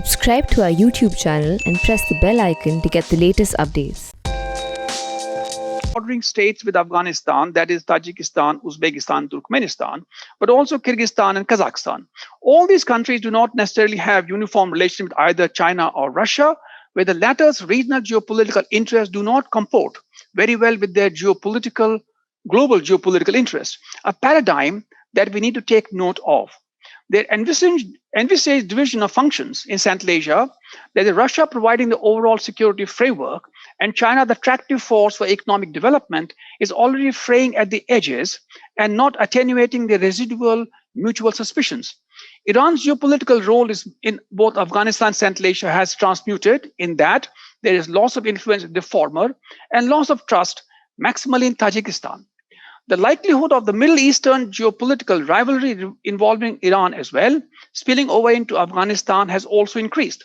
Subscribe to our YouTube channel and press the bell icon to get the latest updates. Bordering states with Afghanistan, that is Tajikistan, Uzbekistan, Turkmenistan, but also Kyrgyzstan and Kazakhstan. All these countries do not necessarily have uniform relations with either China or Russia, where the latter's regional geopolitical interests do not comport very well with their global geopolitical interests, a paradigm that we need to take note of. Their envisaged division of functions in Central Asia, that is Russia providing the overall security framework and China the tractive force for economic development, is already fraying at the edges and not attenuating the residual mutual suspicions. Iran's geopolitical role in both Afghanistan and Central Asia has transmuted in that there is loss of influence in the former and loss of trust maximally in Tajikistan. The likelihood of the Middle Eastern geopolitical rivalry involving Iran as well, spilling over into Afghanistan, has also increased.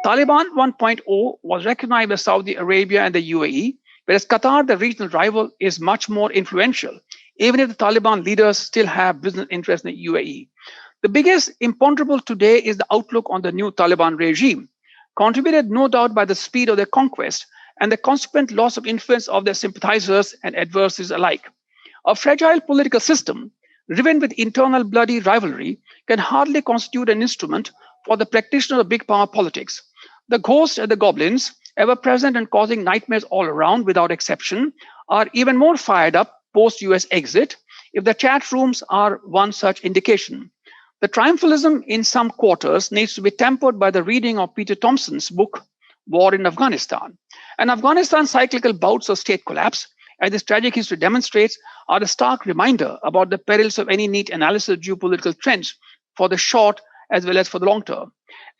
Taliban 1.0 was recognized by Saudi Arabia and the UAE, whereas Qatar, the regional rival, is much more influential, even if the Taliban leaders still have business interests in the UAE. The biggest imponderable today is the outlook on the new Taliban regime, contributed no doubt by the speed of their conquest and the consequent loss of influence of their sympathizers and adversaries alike. A fragile political system, riven with internal bloody rivalry, can hardly constitute an instrument for the practitioner of big power politics. The ghosts and the goblins, ever present and causing nightmares all around without exception, are even more fired up post-US exit, if the chat rooms are one such indication. The triumphalism in some quarters needs to be tempered by the reading of Peter Thompson's book, War in Afghanistan. And Afghanistan's cyclical bouts of state collapse, as this tragic history demonstrates, are a stark reminder about the perils of any neat analysis of geopolitical trends for the short as well as for the long term.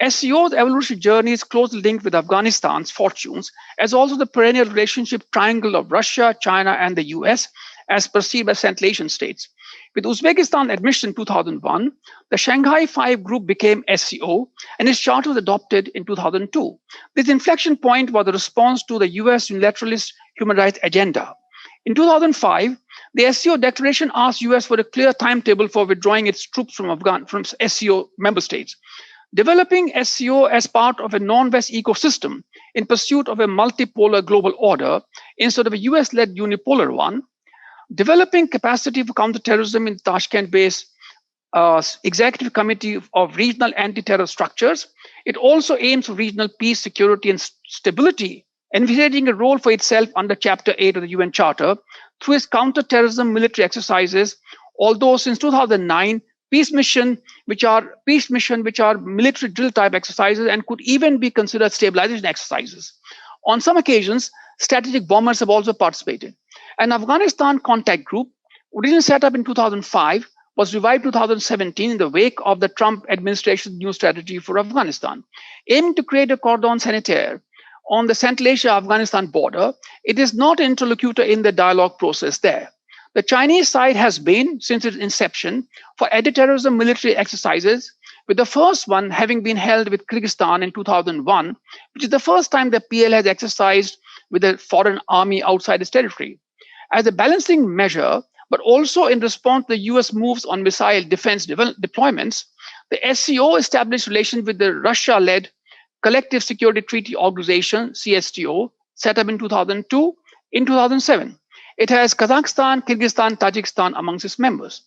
SCO's evolutionary journey is closely linked with Afghanistan's fortunes, as also the perennial relationship triangle of Russia, China, and the US, as perceived by Central Asian states. With Uzbekistan admission in 2001, the Shanghai Five Group became SCO, and its charter was adopted in 2002. This inflection point was a response to the US unilateralist human rights agenda. In 2005, the SCO declaration asked US for a clear timetable for withdrawing its troops from SCO member states. Developing SCO as part of a non-West ecosystem in pursuit of a multipolar global order instead of a US-led unipolar one, developing capacity for counterterrorism in Tashkent-based Executive Committee of Regional Anti-Terror Structures. It also aims for regional peace, security, and stability, envisaging a role for itself under Chapter 8 of the UN Charter through its counter-terrorism military exercises, although since 2009, peace mission which are military drill type exercises and could even be considered stabilization exercises. On some occasions, strategic bombers have also participated. An Afghanistan contact group, originally set up in 2005, was revived in 2017 in the wake of the Trump administration's new strategy for Afghanistan, aiming to create a cordon sanitaire on the Central Asia-Afghanistan border. It is not an interlocutor in the dialogue process there. The Chinese side has been, since its inception, for anti-terrorism military exercises, with the first one having been held with Kyrgyzstan in 2001, which is the first time the PL has exercised with a foreign army outside its territory. As a balancing measure, but also in response to the US moves on missile defense deployments, the SCO established relations with the Russia-led Collective Security Treaty Organization, CSTO, set up in 2002. In 2007, it has Kazakhstan, Kyrgyzstan, Tajikistan amongst its members.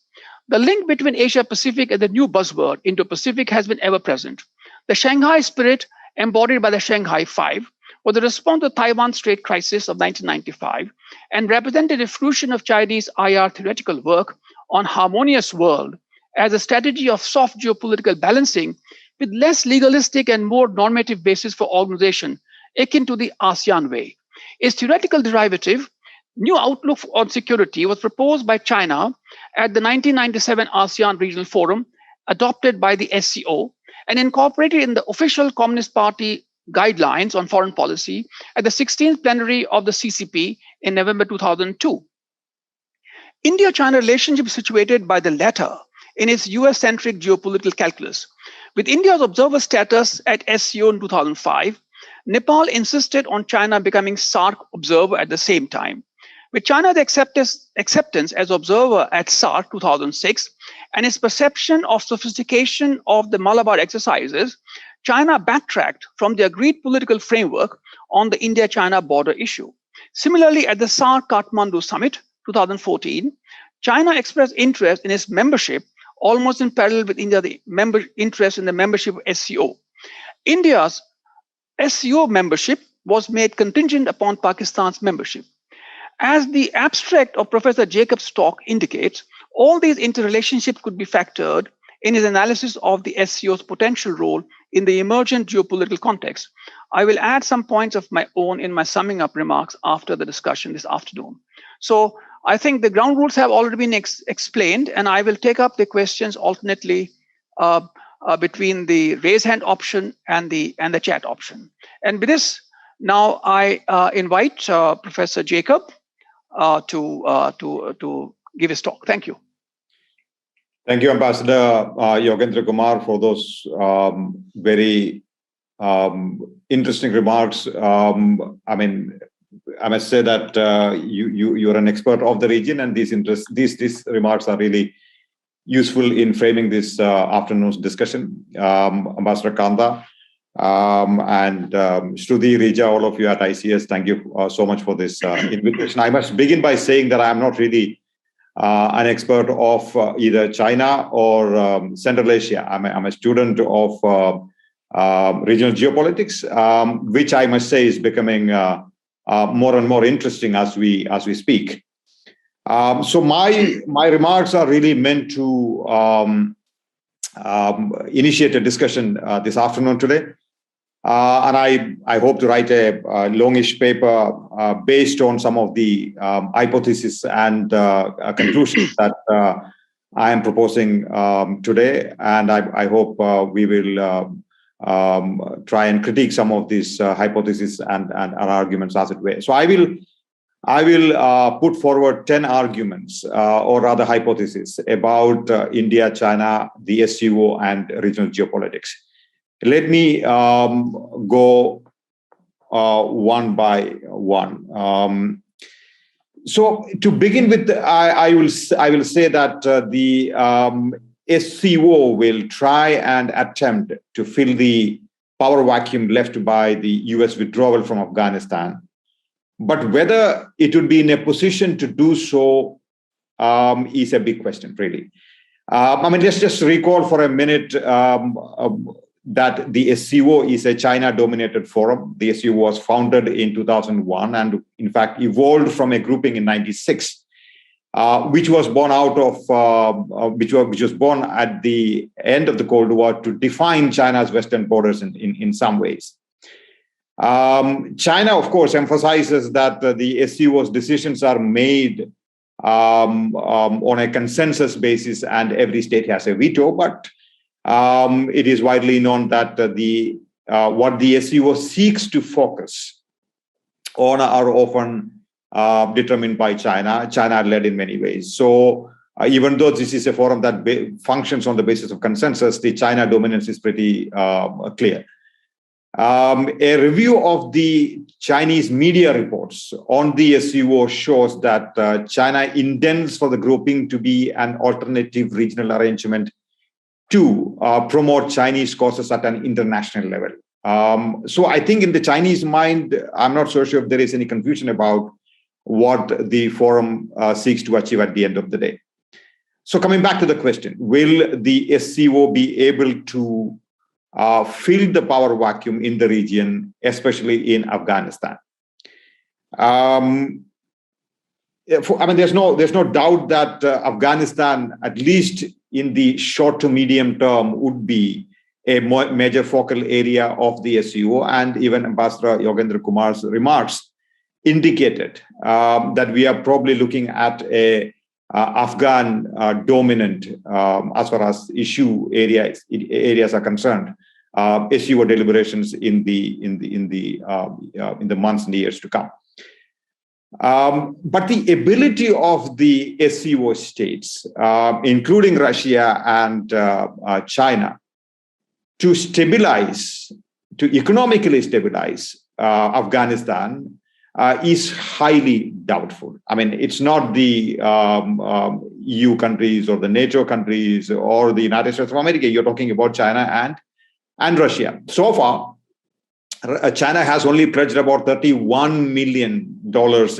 The link between Asia-Pacific and the new buzzword Indo-Pacific has been ever present. The Shanghai spirit, embodied by the Shanghai Five, was a response to the Taiwan Strait crisis of 1995 and represented a fruition of Chinese IR theoretical work on harmonious world as a strategy of soft geopolitical balancing with less legalistic and more normative basis for organization, akin to the ASEAN way. Its theoretical derivative, New Outlook on Security, was proposed by China at the 1997 ASEAN Regional Forum, adopted by the SCO, and incorporated in the official Communist Party guidelines on foreign policy at the 16th plenary of the CCP in November 2002. India-China relationship is situated by the latter in its US-centric geopolitical calculus. With India's observer status at SCO in 2005, Nepal insisted on China becoming SAARC observer at the same time. With China's acceptance as observer at SAARC 2006 and its perception of sophistication of the Malabar exercises, China backtracked from the agreed political framework on the India-China border issue. Similarly, at the SAARC Kathmandu Summit 2014, China expressed interest in its membership almost in parallel with India's interest in the membership of SCO. India's SCO membership was made contingent upon Pakistan's membership. As the abstract of Professor Jacob's talk indicates, all these interrelationships could be factored in his analysis of the SCO's potential role in the emergent geopolitical context. I will add some points of my own in my summing up remarks after the discussion this afternoon. So I think the ground rules have already been explained, and I will take up the questions alternately between the raise hand option and the chat option. And with this, now I invite Professor Jacob to give his talk. Thank you. Thank you, Ambassador Yogendra Kumar, for those very interesting remarks. I mean, I must say that you're an expert of the region, and these remarks are really useful in framing this afternoon's discussion. Ambassador Kanda and Shruti, Rija, all of you at ICS, thank you so much for this invitation. I must begin by saying that I'm not really an expert of either China or Central Asia. I'm a student of regional geopolitics, which I must say is becoming more and more interesting as we speak. So my remarks are really meant to initiate a discussion this afternoon today. And I hope to write a longish paper based on some of the hypotheses and conclusions that I am proposing today. And I hope we will try and critique some of these hypotheses and arguments as it were. So I will put forward 10 arguments or rather hypotheses about India, China, the SCO, and regional geopolitics. Let me go one by one. So to begin with, I will say that the SCO will try and attempt to fill the power vacuum left by the US withdrawal from Afghanistan. But whether it would be in a position to do so is a big question, really. I mean, let's just recall for a minute that the SCO is a China-dominated forum. The SCO was founded in 2001 and, in fact, evolved from a grouping in '96, which was born out of which was born at the end of the Cold War to define China's western borders in some ways. China, of course, emphasizes that the SCO's decisions are made on a consensus basis, and every state has a veto. But it is widely known that what the SCO seeks to focus on are often determined by China, China-led in many ways. So even though this is a forum that functions on the basis of consensus, the China dominance is pretty clear. A review of the Chinese media reports on the SCO shows that China intends for the grouping to be an alternative regional arrangement to promote Chinese causes at an international level. So I think in the Chinese mind, I'm not so sure if there is any confusion about what the forum seeks to achieve at the end of the day. So coming back to the question, will the SCO be able to fill the power vacuum in the region, especially in Afghanistan? I mean, there's no doubt that Afghanistan, at least in the short to medium term, would be a major focal area of the SCO, and even Ambassador Yogendra Kumar's remarks indicated that we are probably looking at a Afghan dominant as far as issue areas are concerned. SCO deliberations in the months and years to come. But the ability of the SCO states, including Russia and China, to economically stabilize Afghanistan is highly doubtful. I mean, it's not the EU countries or the NATO countries or the United States of America. You're talking about China and Russia. So far, China has only pledged about $31 million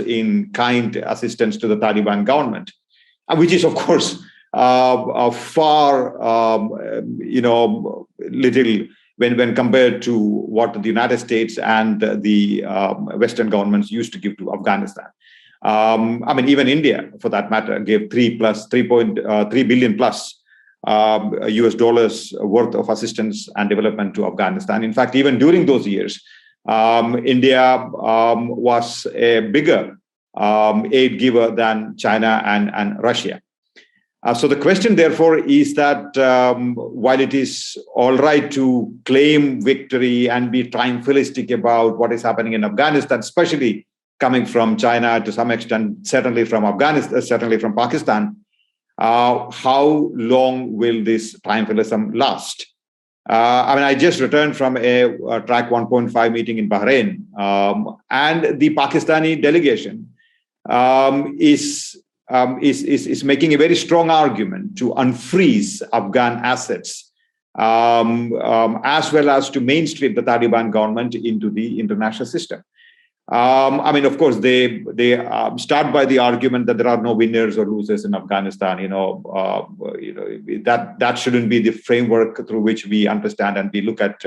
in kind assistance to the Taliban government, which is, of course, far, little when compared to what the United States and the Western governments used to give to Afghanistan. Even India, for that matter, gave 3.3 billion plus US dollars worth of assistance and development to Afghanistan. In fact, even during those years, India was a bigger aid giver than China and Russia. So the question, therefore, is that while it is all right to claim victory and be triumphalistic about what is happening in Afghanistan, especially coming from China to some extent, certainly from Afghanistan, certainly from Pakistan, how long will this triumphalism last? I just returned from a Track 1.5 meeting in Bahrain, and the Pakistani delegation is making a very strong argument to unfreeze Afghan assets, as well as to mainstream the Taliban government into the international system. Of course, they start by the argument that there are no winners or losers in Afghanistan. That shouldn't be the framework through which we understand and we look at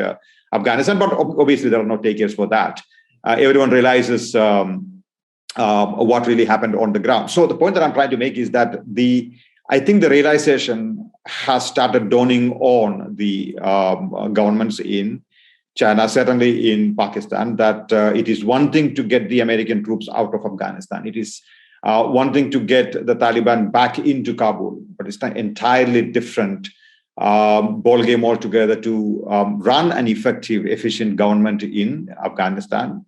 Afghanistan. But obviously, there are no takers for that. Everyone realizes what really happened on the ground. So the point that I'm trying to make is that I think the realization has started dawning on the governments in China, certainly in Pakistan, that it is one thing to get the American troops out of Afghanistan. It is one thing to get the Taliban back into Kabul, but it's an entirely different ballgame altogether to run an effective, efficient government in Afghanistan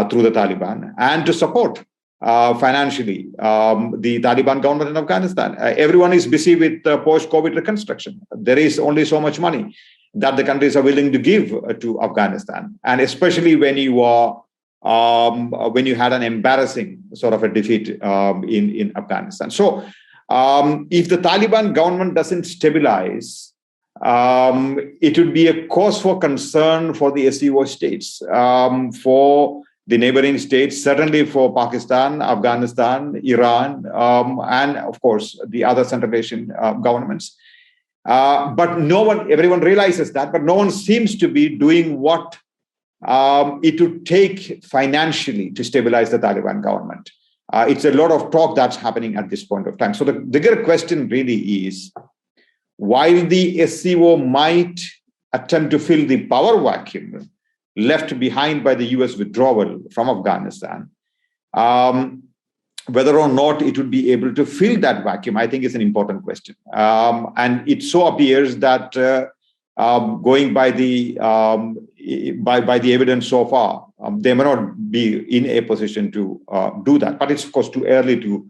through the Taliban and to support financially the Taliban government in Afghanistan. Everyone is busy with post-COVID reconstruction. There is only so much money that the countries are willing to give to Afghanistan, and especially when you had an embarrassing sort of a defeat in Afghanistan. So, if the Taliban government doesn't stabilize, it would be a cause for concern for the SCO states, for the neighboring states, certainly for Pakistan, Afghanistan, Iran, and of course the other Central Asian governments. But everyone realizes that, but no one seems to be doing what it would take financially to stabilize the Taliban government. It's a lot of talk that's happening at this point of time. So the bigger question really is, while the SCO might attempt to fill the power vacuum left behind by the US withdrawal from Afghanistan, whether or not it would be able to fill that vacuum, I think is an important question. And it so appears that going by the evidence so far, they may not be in a position to do that. But it's, of course, too early to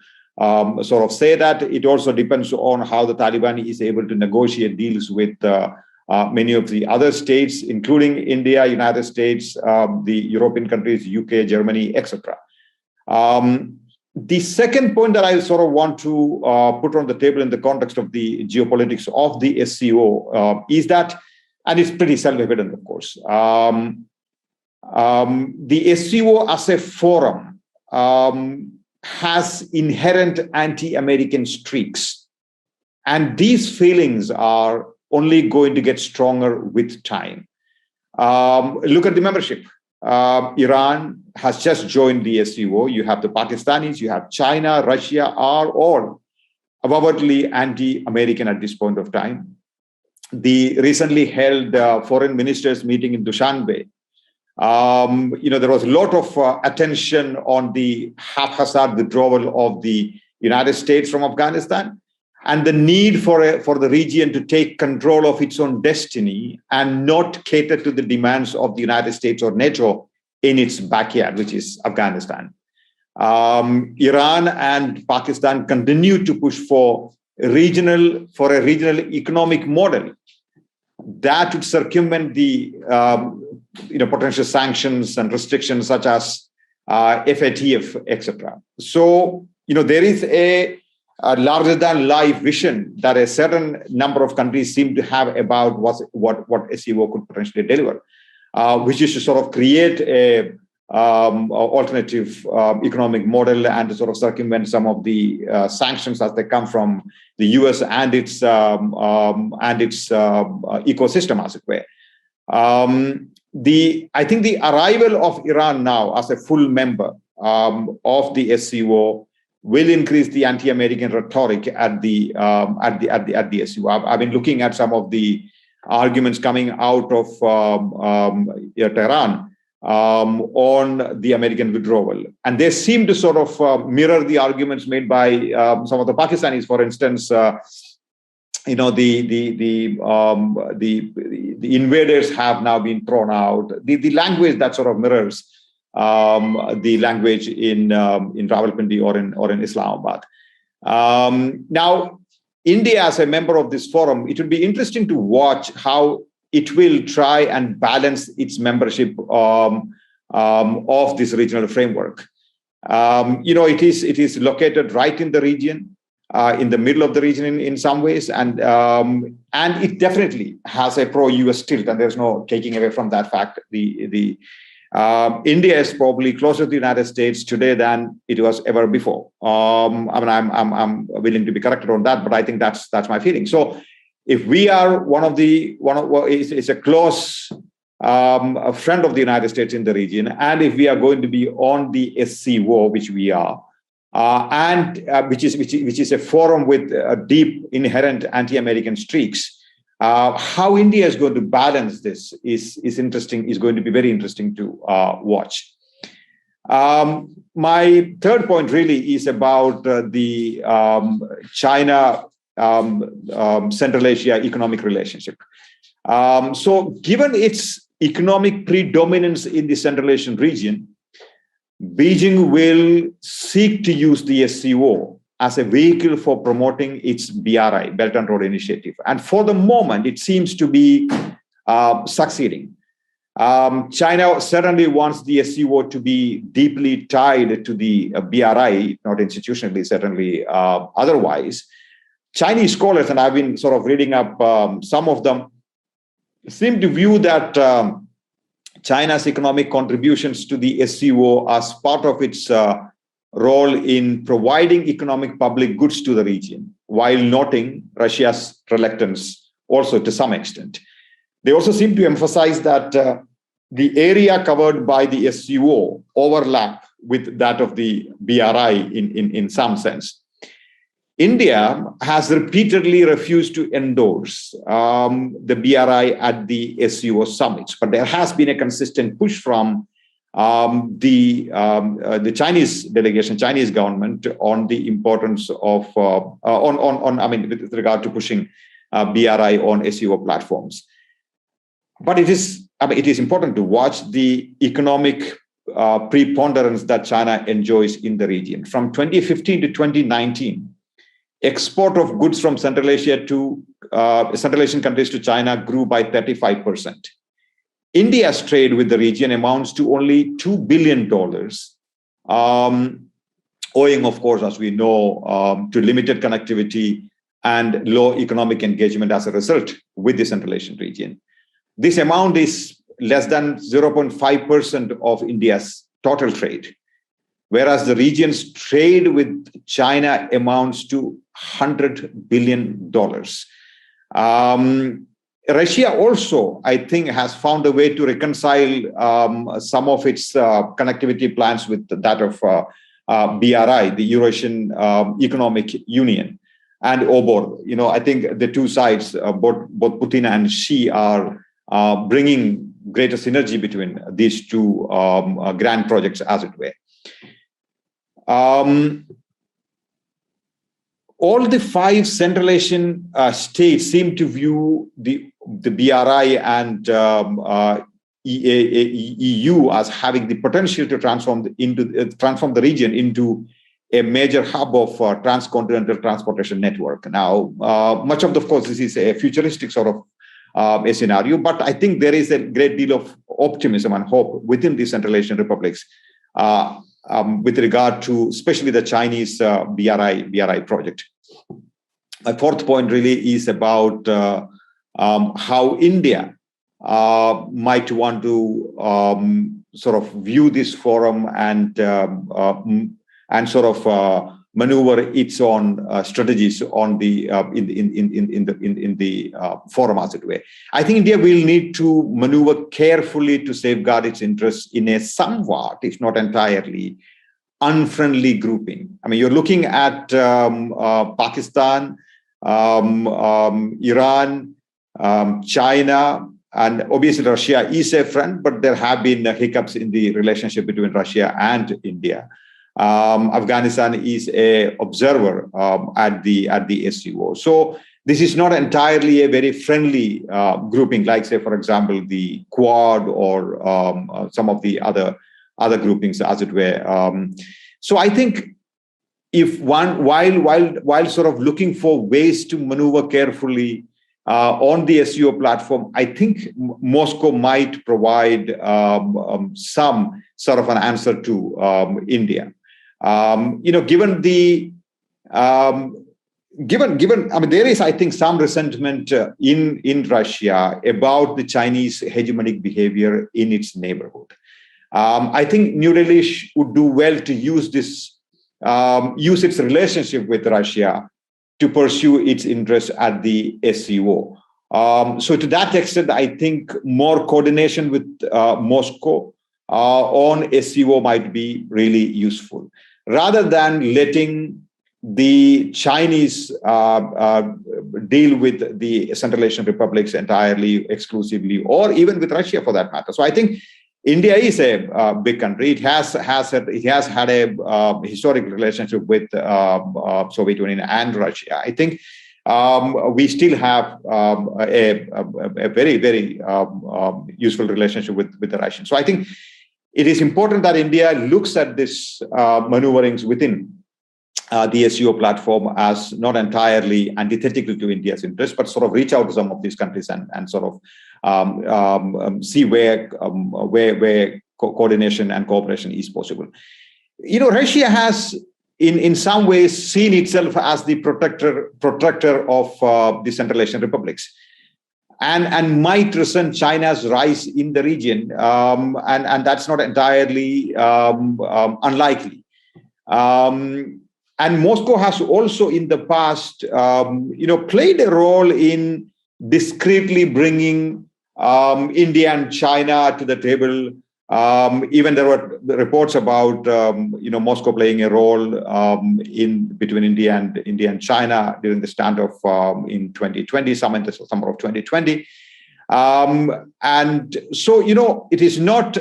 sort of say that. It also depends on how the Taliban is able to negotiate deals with many of the other states, including India, United States, the European countries, UK, Germany, etc. The second point that I sort of want to put on the table in the context of the geopolitics of the SCO is that, and it's pretty self-evident, of course, the SCO as a forum has inherent anti-American streaks. And these feelings are only going to get stronger with time. Look at the membership. Iran has just joined the SCO. You have the Pakistanis, you have China, Russia are all avowedly anti-American at this point of time. The recently held foreign ministers meeting in Dushanbe, there was a lot of attention on the haphazard withdrawal of the United States from Afghanistan and the need for the region to take control of its own destiny and not cater to the demands of the United States or NATO in its backyard, which is Afghanistan. Iran and Pakistan continue to push for a regional economic model that would circumvent the potential sanctions and restrictions such as FATF, etc. So there is a larger than life vision that a certain number of countries seem to have about what SCO could potentially deliver, which is to sort of create a alternative economic model and to sort of circumvent some of the sanctions as they come from the US and its ecosystem, as it were. I think the arrival of Iran now as a full member of the SCO will increase the anti-American rhetoric at the SCO. I've been looking at some of the arguments coming out of Tehran on the American withdrawal, and they seem to sort of mirror the arguments made by some of the Pakistanis. For instance, the invaders have now been thrown out. The language that sort of mirrors the language in Rawalpindi or in Islamabad. Now, India, as a member of this forum, it would be interesting to watch how it will try and balance its membership of this regional framework. It is located right in the region, in the middle of the region in some ways, and it definitely has a pro-US tilt, and there's no taking away from that fact. India is probably closer to the United States today than it was ever before. I'm willing to be corrected on that, but I think that's my feeling. So, if we are is a close a friend of the United States in the region, and if we are going to be on the SCO, which we are, and which is a forum with deep inherent anti-American streaks. How India is going to balance this is interesting. Is going to be very interesting to watch. My third point really is about the China Central Asia economic relationship. So, given its economic predominance in the Central Asian region, Beijing will seek to use the SCO as a vehicle for promoting its BRI, Belt and Road Initiative. And for the moment, it seems to be succeeding. China certainly wants the SCO to be deeply tied to the BRI, not institutionally, certainly otherwise. Chinese scholars, and I've been sort of reading up some of them, seem to view that China's economic contributions to the SCO as part of its role in providing economic public goods to the region, while noting Russia's reluctance also to some extent. They also seem to emphasize that the area covered by the SCO overlap with that of the BRI in some sense. India has repeatedly refused to endorse the BRI at the SCO summits, but there has been a consistent push from the Chinese delegation, Chinese government, on the importance of with regard to pushing BRI on SCO platforms. But it is important to watch the economic preponderance that China enjoys in the region. From 2015 to 2019, export of goods from Central Asian countries to China grew by 35%. India's trade with the region amounts to only $2 billion, owing, of course, as we know, to limited connectivity and low economic engagement as a result with the Central Asian region. This amount is less than 0.5% of India's total trade, whereas the region's trade with China amounts to $100 billion. Russia also, I think, has found a way to reconcile some of its connectivity plans with that of BRI, the Eurasian Economic Union, and OBOR. I think the two sides, both Putin and Xi, are bringing greater synergy between these two grand projects, as it were. All the 5 Central Asian states seem to view the BRI and EU as having the potential to transform the region into a major hub of transcontinental transportation network. Now, much of course, this is a futuristic sort of a scenario, but I think there is a great deal of optimism and hope within the Central Asian republics with regard to especially the Chinese BRI project. My fourth point really is about how India might want to sort of view this forum and sort of maneuver its own strategies on the in the forum, as it were. I think India will need to maneuver carefully to safeguard its interests in a somewhat, if not entirely, unfriendly grouping. I mean, you're looking at Pakistan, Iran, China, and obviously Russia is a friend, but there have been hiccups in the relationship between Russia and India. Afghanistan is an observer at the SCO. So this is not entirely a very friendly grouping, like, say, for example, the Quad or some of the other groupings, as it were. So I think if one, while sort of looking for ways to maneuver carefully on the SCO platform, I think Moscow might provide some sort of an answer to India. Given the given, I mean, there is, I think, some resentment in Russia about the Chinese hegemonic behavior in its neighborhood. I think New Delhi would do well to use its relationship with Russia to pursue its interests at the SCO. So to that extent, I think more coordination with Moscow on SCO might be really useful, rather than letting the Chinese deal with the Central Asian republics entirely, exclusively, or even with Russia for that matter. So I think India is a big country. It has had a historic relationship with Soviet Union and Russia. I think we still have a very, very useful relationship with the Russians. So I think it is important that India looks at this maneuverings within the SCO platform as not entirely antithetical to India's interests, but sort of reach out to some of these countries and sort of see where coordination and cooperation is possible. Russia has, in some ways, seen itself as the protector of the Central Asian republics, and might resent China's rise in the region, and that's not entirely unlikely. And Moscow has also, in the past, played a role in discreetly bringing India and China to the table. Even there were reports about Moscow playing a role between India and China during the standoff in 2020, summer of 2020. And so it is not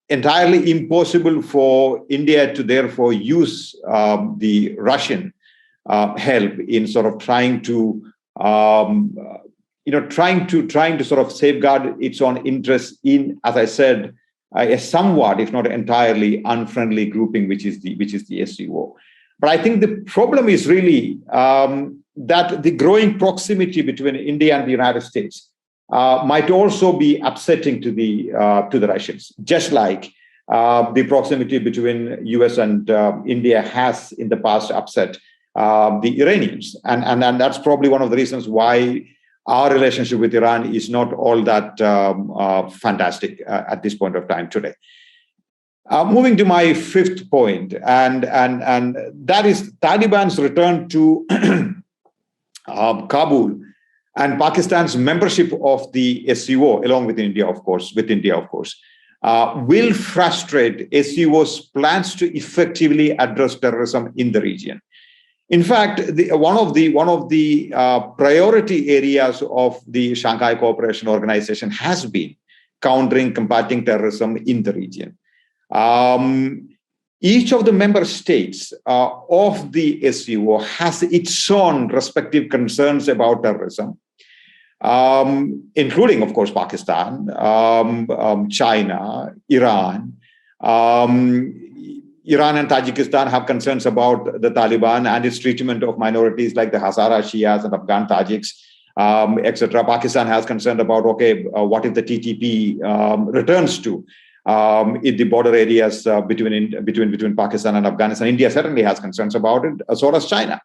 entirely impossible for India to therefore use the Russian help in sort of trying to sort of safeguard its own interests in, as I said, a somewhat, if not entirely, unfriendly grouping, which is the SCO. But I think the problem is really that the growing proximity between India and the United States might also be upsetting to the Russians, just like the proximity between US and India has in the past upset the Iranians, and that's probably one of the reasons why our relationship with Iran is not all that fantastic at this point of time today. Moving to my fifth point, and that is Taliban's return to Kabul and Pakistan's membership of the SCO, along with India, of course, will frustrate SCO's plans to effectively address terrorism in the region. In fact, one of the priority areas of the Shanghai Cooperation Organization has been combating terrorism in the region. Each of the member states of the SCO has its own respective concerns about terrorism, including, of course, Pakistan, China, Iran. Iran and Tajikistan have concerns about the Taliban and its treatment of minorities like the Hazara Shias and Afghan Tajiks, etc. Pakistan has concern about, what if the TTP returns to in the border areas between Pakistan and Afghanistan? India certainly has concerns about it, so does China.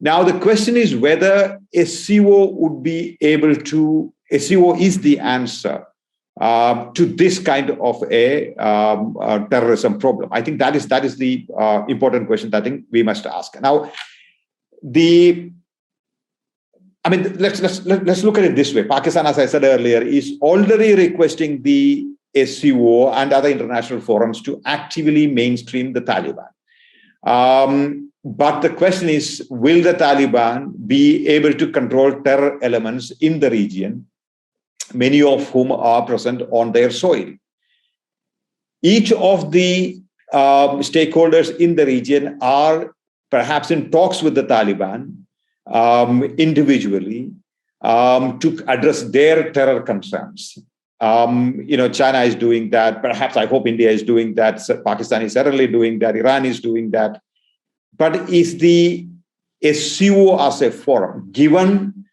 Now, the question is whether SCO would be able to, SCO is the answer to this kind of a terrorism problem. I think that is the important question that I think we must ask. Now, let's look at it this way. Pakistan, as I said earlier, is already requesting the SCO and other international forums to actively mainstream the Taliban. But the question is, will the Taliban be able to control terror elements in the region, many of whom are present on their soil? Each of the stakeholders in the region are perhaps in talks with the Taliban individually to address their terror concerns. China is doing that. Perhaps, I hope India is doing that. Pakistan is certainly doing that. Iran is doing that. But is the SCO as a forum, given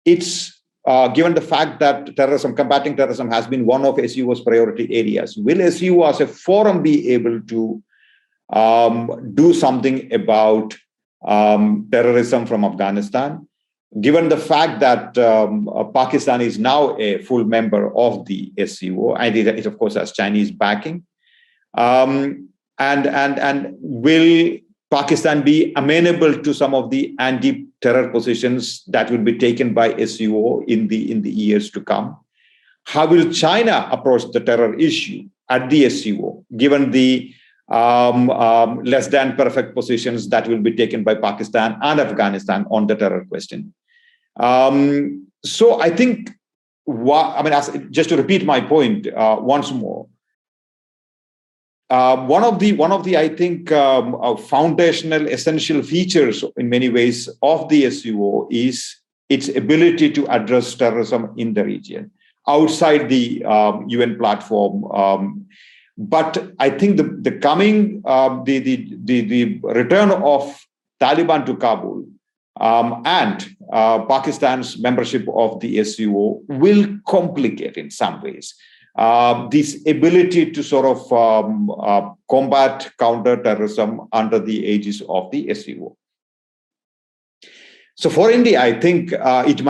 the fact that combating terrorism has been one of SCO's priority areas, will SCO as a forum be able to do something about terrorism from Afghanistan, given the fact that Pakistan is now a full member of the SCO, and it of course has Chinese backing, and will Pakistan be amenable to some of the anti-terror positions that will be taken by SCO in the years to come? How will China approach the terror issue at the SCO, given the less than perfect positions that will be taken by Pakistan and Afghanistan on the terror question? So I think, just to repeat my point once more, one of the I think foundational essential features in many ways of the SCO is its ability to address terrorism in the region outside the UN platform. But I think the return of Taliban to Kabul and Pakistan's membership of the SCO will complicate in some ways this ability to sort of combat counter-terrorism under the aegis of the SCO. So for India, I think it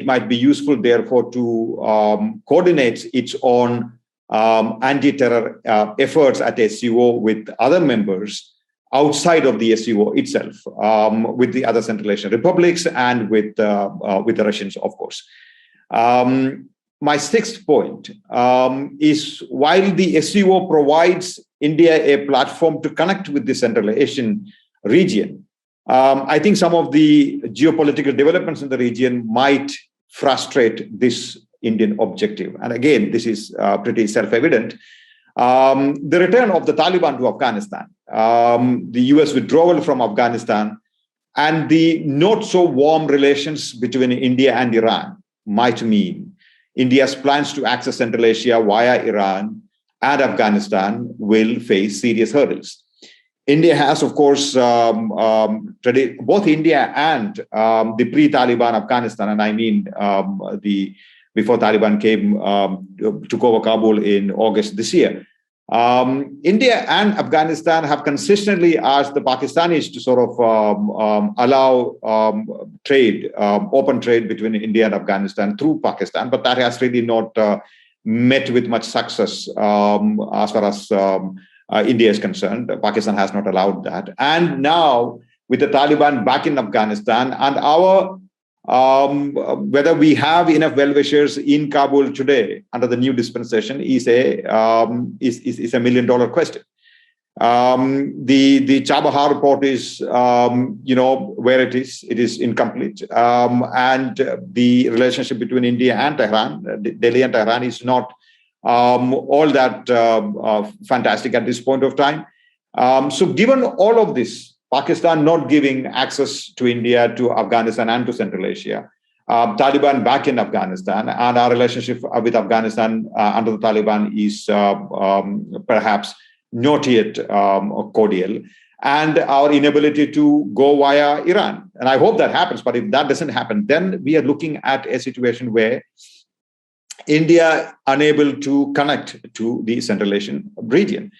might be useful, therefore, to coordinate its own anti-terror efforts at SCO with other members outside of the SCO itself, with the other Central Asian republics and with the Russians, of course. My sixth point is, while the SCO provides India a platform to connect with the Central Asian region, I think some of the geopolitical developments in the region might frustrate this Indian objective. And again, this is pretty self-evident. The return of the Taliban to Afghanistan, the US withdrawal from Afghanistan, and the not so warm relations between India and Iran might mean India's plans to access Central Asia via Iran and Afghanistan will face serious hurdles. India has, of course, both India and the pre-Taliban Afghanistan, and I mean before Taliban took over Kabul in August this year. India and Afghanistan have consistently asked the Pakistanis to sort of allow trade, open trade between India and Afghanistan through Pakistan, but that has really not met with much success as far as India is concerned. Pakistan has not allowed that. And now, with the Taliban back in Afghanistan, and whether we have enough well-wishers in Kabul today under the new dispensation is a $1 million question. The Chabahar port is, where it is incomplete. And the relationship between India and Tehran, Delhi and Tehran, is not all that fantastic at this point of time. So given all of this, Pakistan not giving access to India, to Afghanistan, and to Central Asia, Taliban back in Afghanistan, and our relationship with Afghanistan under the Taliban is perhaps not yet cordial, and our inability to go via Iran. And I hope that happens, but if that doesn't happen, then we are looking at a situation where India unable to connect to the Central Asian region.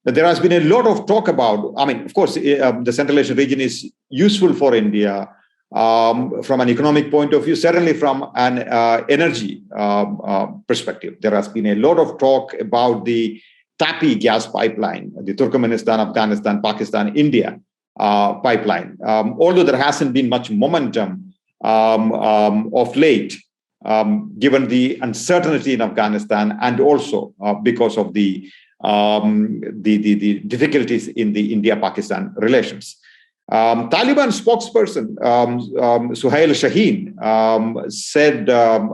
There has been a lot of talk about, of course, the Central Asian region is useful for India from an economic point of view, certainly from an energy perspective. There has been a lot of talk about the TAPI gas pipeline, the Turkmenistan, Afghanistan, Pakistan, India pipeline. Although there hasn't been much momentum of late, given the uncertainty in Afghanistan and also because of the difficulties in the India-Pakistan relations. Taliban spokesperson Suhail Shaheen said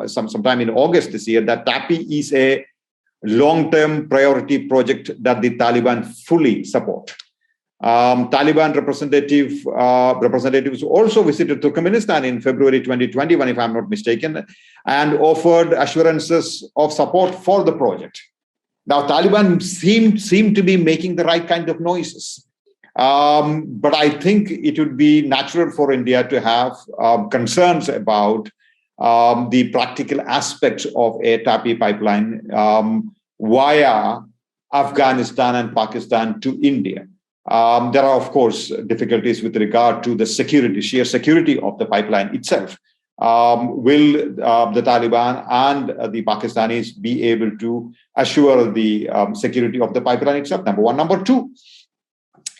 sometime in August this year that TAPI is a long-term priority project that the Taliban fully support. Taliban representatives also visited Turkmenistan in February 2021, if I'm not mistaken, and offered assurances of support for the project. Now, Taliban seem to be making the right kind of noises. But I think it would be natural for India to have concerns about the practical aspects of a TAPI pipeline via Afghanistan and Pakistan to India. There are, of course, difficulties with regard to the sheer security of the pipeline itself. Will the Taliban and the Pakistanis be able to assure the security of the pipeline itself? Number one. Number two,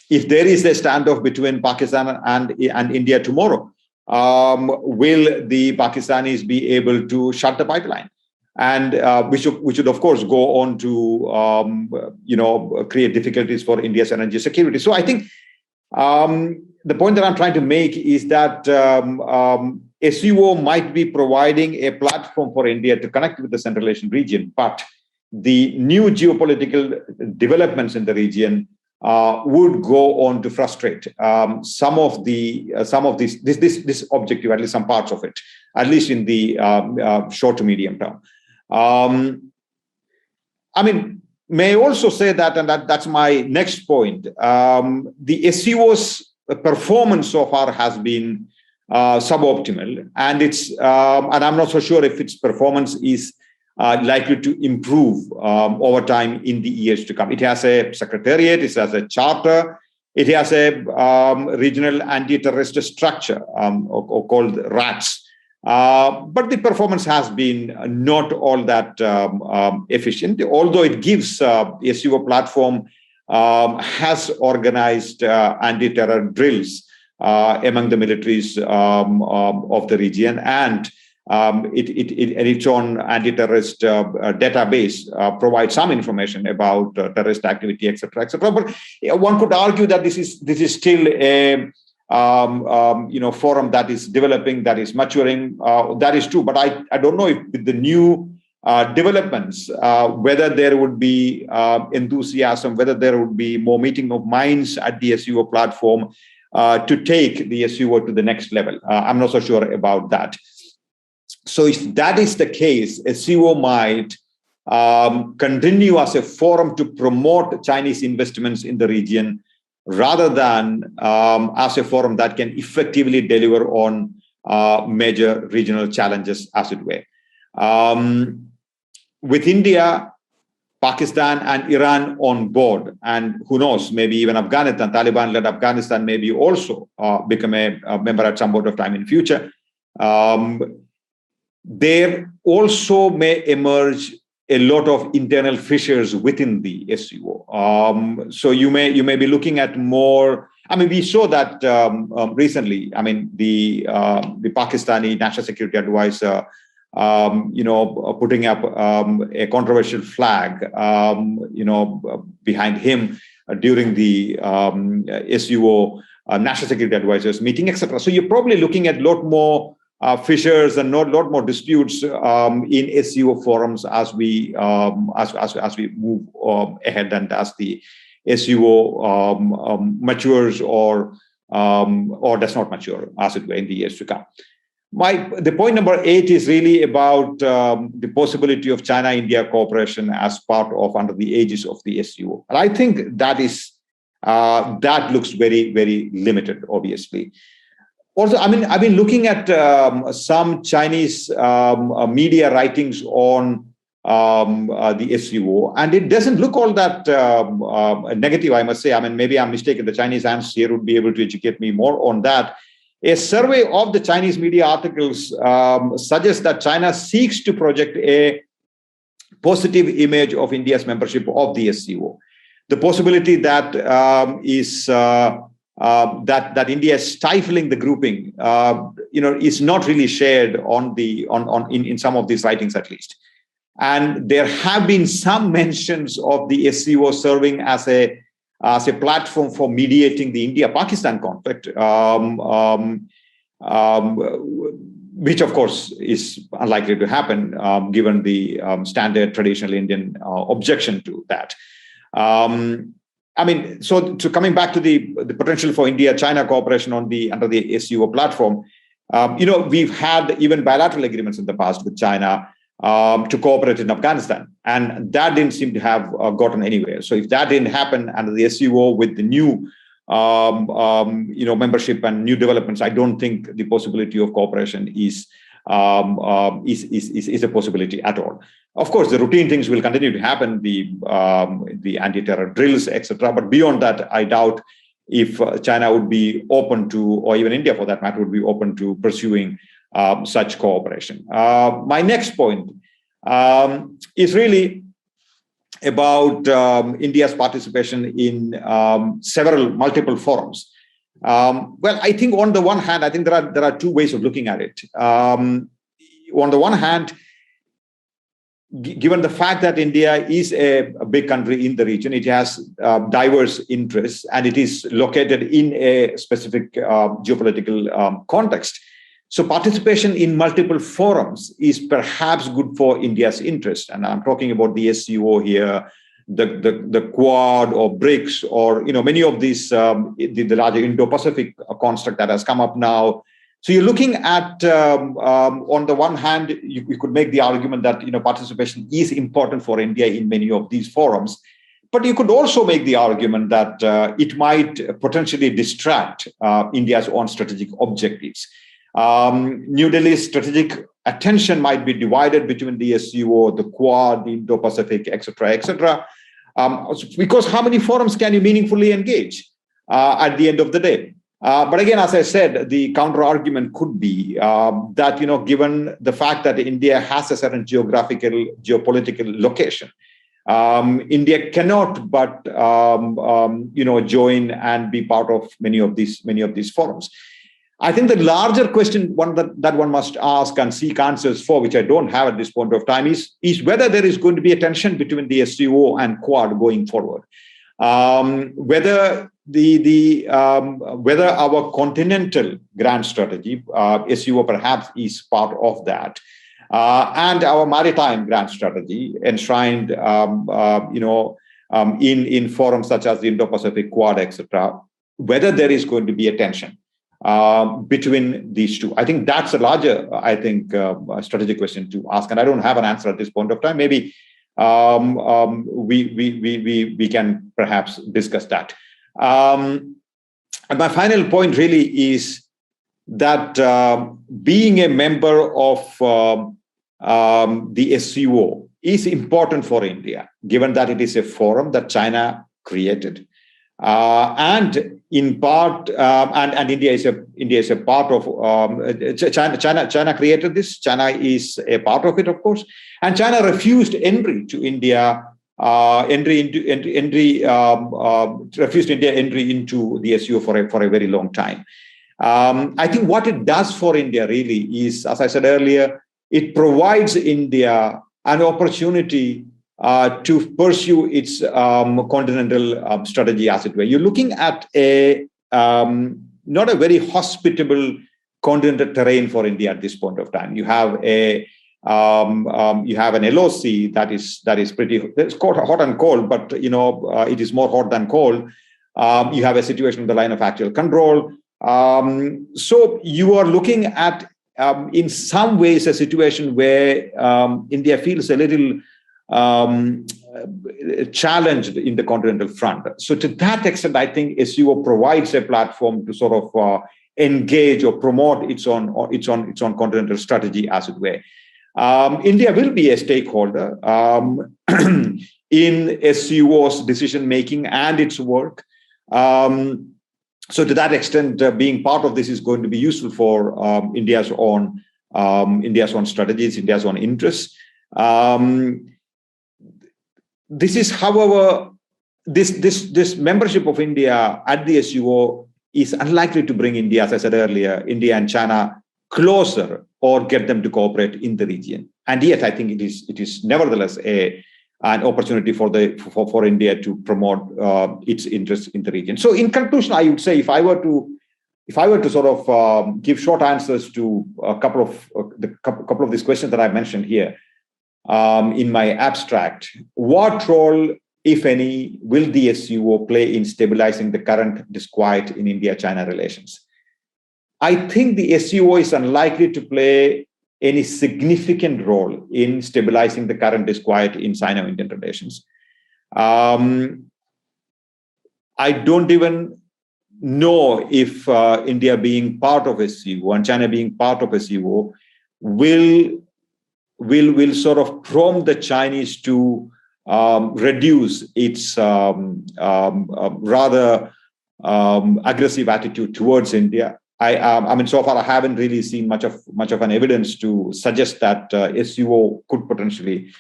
if there is a standoff between Pakistan and India tomorrow, will the Pakistanis be able to shut the pipeline? And which would, of course, go on to create difficulties for India's energy security. So I think the point that I'm trying to make is that SCO might be providing a platform for India to connect with the Central Asian region, but the new geopolitical developments in the region would go on to frustrate some of this objective, at least some parts of it, at least in the short to medium term. May I also say that, and that's my next point, the SCO's performance so far has been suboptimal, and I'm not so sure if its performance is likely to improve over time in the years to come. It has a secretariat, it has a charter, it has a regional anti-terrorist structure called RATS. But the performance has been not all that efficient, although it gives the SCO platform has organized anti-terror drills among the militaries of the region, and its own anti-terrorist database provides some information about terrorist activity, etc., etc. But one could argue that this is still a forum that is developing, that is maturing. That is true, but I don't know if with the new developments, whether there would be enthusiasm, whether there would be more meeting of minds at the SCO platform to take the SCO to the next level. I'm not so sure about that. So if that is the case, SCO might continue as a forum to promote Chinese investments in the region, rather than as a forum that can effectively deliver on major regional challenges, as it were. With India, Pakistan, and Iran on board, and who knows, maybe even Afghanistan, Taliban-led Afghanistan maybe also become a member at some point of time in future. There also may emerge a lot of internal fissures within the SCO. So you may be looking at more. We saw that recently. The Pakistani National Security Advisor, putting up a controversial flag, behind him during the SCO National Security Advisors meeting, etc. So you're probably looking at a lot more fissures and a lot more disputes in SCO forums as we move ahead, and as the SCO matures or does not mature, as it were, in the years to come. The point number 8 is really about the possibility of China-India cooperation as part of, under the aegis of the SCO. And I think that looks very, very limited, obviously. Also, I've been looking at some Chinese media writings on the SCO, and it doesn't look all that negative, I must say. Maybe I'm mistaken. The Chinese hands here would be able to educate me more on that. A survey of the Chinese media articles suggests that China seeks to project a positive image of India's membership of the SCO. The possibility that that India is stifling the grouping, is not really shared in some of these writings, at least. And there have been some mentions of the SCO serving as a platform for mediating the India-Pakistan conflict, which of course is unlikely to happen given the standard traditional Indian objection to that. So coming back to the potential for India-China cooperation under the SCO platform, we've had even bilateral agreements in the past with China to cooperate in Afghanistan, and that didn't seem to have gotten anywhere. So if that didn't happen under the SCO with the new membership and new developments, I don't think the possibility of cooperation is a possibility at all. Of course, the routine things will continue to happen, the anti-terror drills, etc. But beyond that, I doubt if China would be open to, or even India for that matter, would be open to pursuing such cooperation. My next point is really about India's participation in multiple forums. Well, I think on the one hand, I think there are two ways of looking at it. On the one hand, given the fact that India is a big country in the region, it has diverse interests, and it is located in a specific geopolitical context. So participation in multiple forums is perhaps good for India's interest. And I'm talking about the SCO here, the Quad or BRICS, or many of these, the larger Indo-Pacific construct that has come up now. So you're looking at, on the one hand, you could make the argument that participation is important for India in many of these forums. But you could also make the argument that it might potentially distract India's own strategic objectives. New Delhi's strategic attention might be divided between the SCO, the Quad, the Indo-Pacific, etc., etc. Because how many forums can you meaningfully engage at the end of the day? But again, as I said, the counter-argument could be that, given the fact that India has a certain geopolitical location, India cannot but, join and be part of many of these forums. I think the larger question that one must ask and seek answers for, which I don't have at this point of time, is whether there is going to be a tension between the SCO and Quad going forward. Whether whether our continental grand strategy, SCO perhaps is part of that, and our maritime grand strategy enshrined, in forums such as the Indo-Pacific, Quad, etc., whether there is going to be a tension between these two. I think that's a larger, strategic question to ask, and I don't have an answer at this point of time. Maybe we can perhaps discuss that. And my final point really is that being a member of the SCO is important for India, given that it is a forum that China created. And in part, and India is a part of China created this. China is a part of it, of course, and China refused entry to India, refused India entry into the SCO for a very long time. I think what it does for India really is, as I said earlier, it provides India an opportunity to pursue its continental strategy, as it were. You're looking at not a very hospitable continental terrain for India at this point of time. You have an LOC that is pretty, it's called hot and cold, but it is more hot than cold. You have a situation on the line of actual control. So you are looking at, in some ways, a situation where India feels a little challenged in the continental front. So to that extent, I think SCO provides a platform to sort of engage or promote its own continental strategy, as it were. India will be a stakeholder in SCO's decision making and its work. So to that extent, being part of this is going to be useful for India's own strategies, India's own interests. This is, however, this membership of India at the SCO is unlikely to bring India, as I said earlier, India and China closer or get them to cooperate in the region. And yet, I think it is nevertheless an opportunity for India to promote its interests in the region. So, in conclusion, I would say if I were to sort of give short answers to a couple of these questions that I mentioned here in my abstract, what role, if any, will the SCO play in stabilizing the current disquiet in India-China relations? I think the SCO is unlikely to play any significant role in stabilizing the current disquiet in Sino-Indian relations. I don't even know if India being part of SCO and China being part of SCO will sort of prompt the Chinese to reduce its rather aggressive attitude towards India. I mean, so far I haven't really seen much of an evidence to suggest that SCO could potentially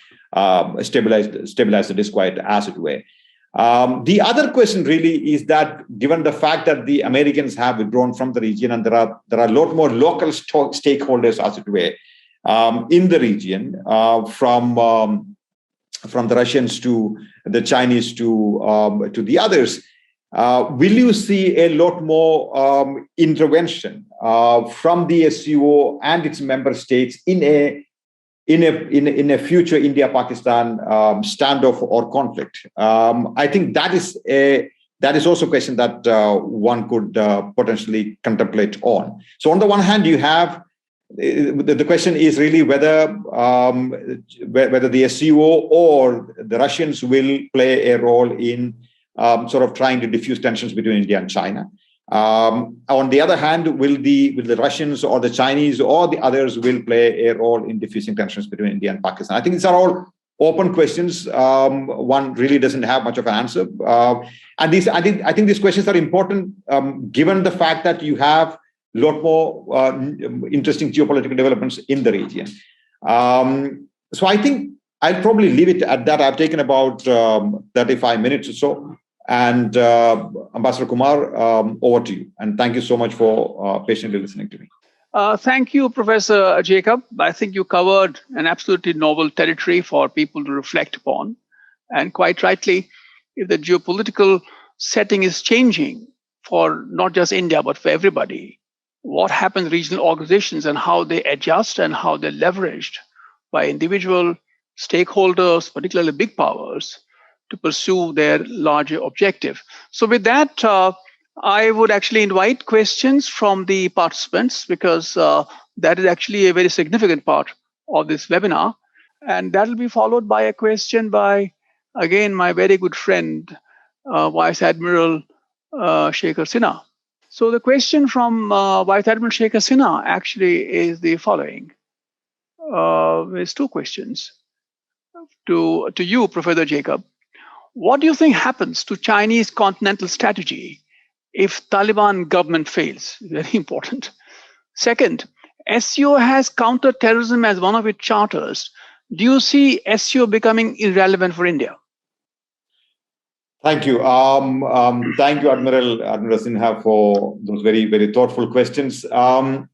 stabilize the disquiet, as it were. The other question really is that, given the fact that the Americans have withdrawn from the region and there are a lot more local stakeholders, as it were, in the region, from the Russians to the Chinese to the others, will you see a lot more intervention from the SCO and its member states in a future India-Pakistan standoff or conflict? I think that is also a question that one could potentially contemplate on. So on the one hand, you have the question is really whether the SCO or the Russians will play a role in sort of trying to diffuse tensions between India and China. On the other hand, will the Russians or the Chinese or the others will play a role in diffusing tensions between India and Pakistan? I think these are all open questions. One really doesn't have much of an answer. And I think these questions are important given the fact that you have a lot more interesting geopolitical developments in the region. So I think I'll probably leave it at that. I've taken about 35 minutes or so. And Ambassador Kumar, over to you. And thank you so much for patiently listening to me. Thank you, Professor Jacob. I think you covered an absolutely novel territory for people to reflect upon. And quite rightly, if the geopolitical setting is changing for not just India, but for everybody, what happens in regional organizations and how they adjust and how they're leveraged by individual stakeholders, particularly big powers, to pursue their larger objective. So with that, I would actually invite questions from the participants, because that is actually a very significant part of this webinar. And that will be followed by a question by, again, my very good friend, Vice Admiral Shekhar Sinha. So the question from Vice Admiral Shekhar Sinha actually is the following. There's two questions to you, Professor Jacob. What do you think happens to Chinese continental strategy if Taliban government fails? Very important. Second, SCO has counter-terrorism as one of its charters. Do you see SCO becoming irrelevant for India? Thank you. Thank you, Admiral Sinha, for those very, very thoughtful questions. The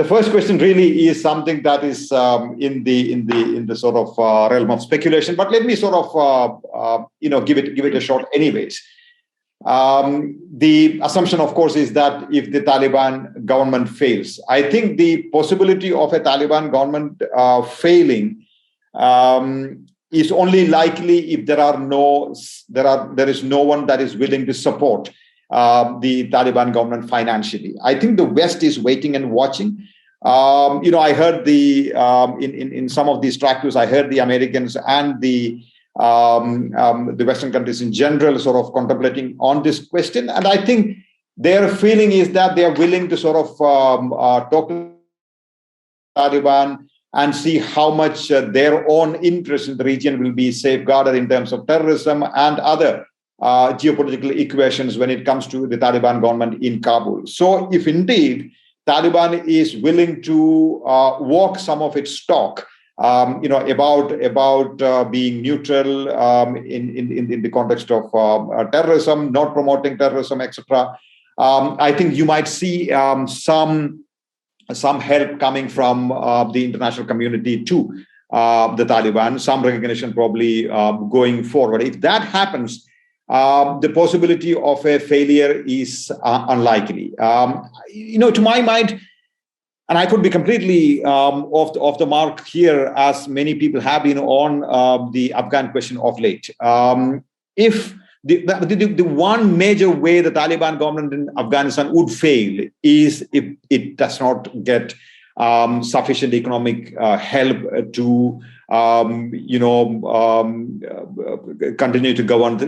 first question really is something that is in the sort of realm of speculation. But let me sort of give it a shot, anyways. The assumption, of course, is that if the Taliban government fails, I think the possibility of a Taliban government failing is only likely if there is no one that is willing to support the Taliban government financially. I think the West is waiting and watching. I heard in some of these track I heard the Americans and the Western countries in general sort of contemplating on this question, and I think their feeling is that they are willing to sort of talk to Taliban and see how much their own interest in the region will be safeguarded in terms of terrorism and other geopolitical equations when it comes to the Taliban government in Kabul. So if indeed Taliban is willing to walk some of its talk, about being neutral in the context of terrorism, not promoting terrorism, etc. I think you might see some help coming from the international community to the Taliban, some recognition probably going forward. If that happens, the possibility of a failure is unlikely. To my mind, and I could be completely off the mark here, as many people have been on the Afghan question of late. If the one major way the Taliban government in Afghanistan would fail is if it does not get sufficient economic help to continue to govern the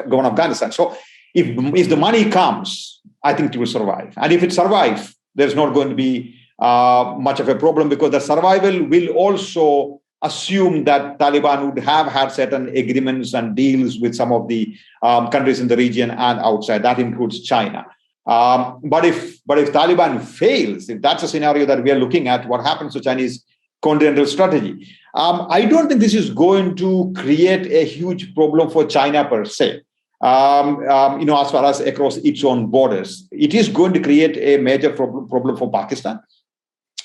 govern Afghanistan. So if the money comes, I think it will survive. And if it survives, there's not going to be much of a problem, because the survival will also assume that Taliban would have had certain agreements and deals with some of the countries in the region and outside. That includes China. But if Taliban fails, if that's a scenario that we are looking at, what happens to Chinese continental strategy? I don't think this is going to create a huge problem for China per se. As far as across its own borders, it is going to create a major problem for Pakistan.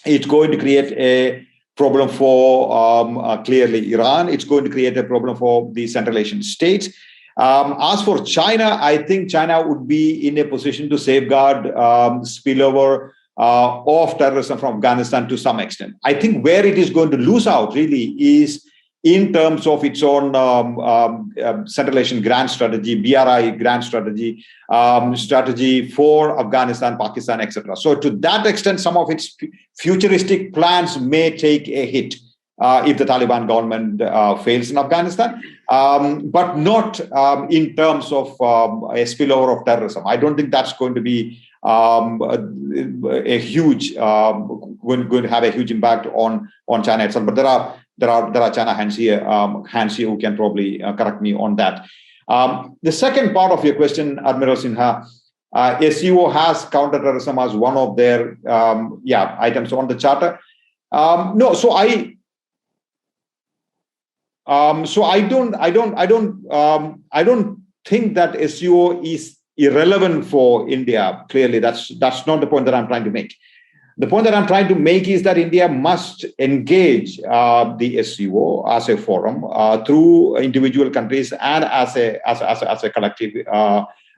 It's going to create a problem for clearly Iran. It's going to create a problem for the Central Asian states. As for China, I think China would be in a position to safeguard spillover of terrorism from Afghanistan to some extent. I think where it is going to lose out really is in terms of its own Central Asian grand strategy, BRI grand strategy, strategy for Afghanistan, Pakistan, etc. So to that extent, some of its futuristic plans may take a hit if the Taliban government fails in Afghanistan, but not in terms of a spillover of terrorism. I don't think that's going to be a huge, going to have a huge impact on China itself. But there are China hands here who can probably correct me on that. The second part of your question, Admiral Sinha, SCO has counterterrorism as one of their items on the charter. No, so I don't think that SCO is irrelevant for India. Clearly, that's not the point that I'm trying to make. The point that I'm trying to make is that India must engage the SCO as a forum through individual countries and as a collective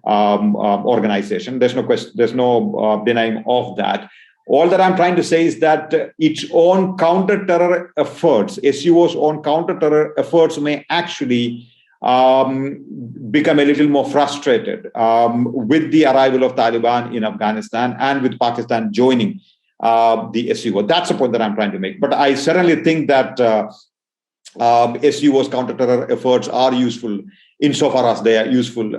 organization. There's no question. There's no denying of that. All that I'm trying to say is that its own counter-terror efforts, SCO's own counter-terror efforts, may actually become a little more frustrated with the arrival of Taliban in Afghanistan and with Pakistan joining the SCO. That's the point that I'm trying to make. But I certainly think that SCO's counter-terror efforts are useful insofar as they are useful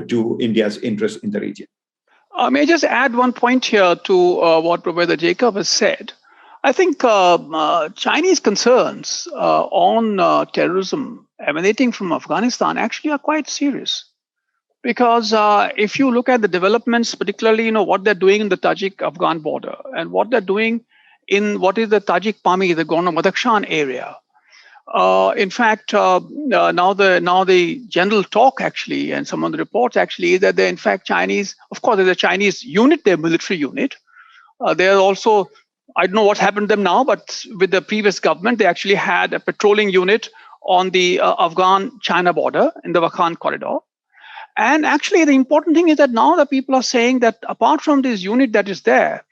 to India's interests in the region. May I just add one point here to what Professor Jacob has said? I think Chinese concerns on terrorism emanating from Afghanistan actually are quite serious. Because if you look at the developments, particularly what they're doing in the Tajik-Afghan border and what they're doing in what is the Tajik Pami, the Gorno-Badakhshan area. In fact, now the general talk actually, and some of the reports actually, is that they're in fact Chinese. Of course, there's a Chinese unit, their military unit. They're also, I don't know what's happened to them now, but with the previous government, they actually had a patrolling unit on the Afghan-China border in the Wakhan corridor. And actually, the important thing is that now the people are saying that apart from this unit that is there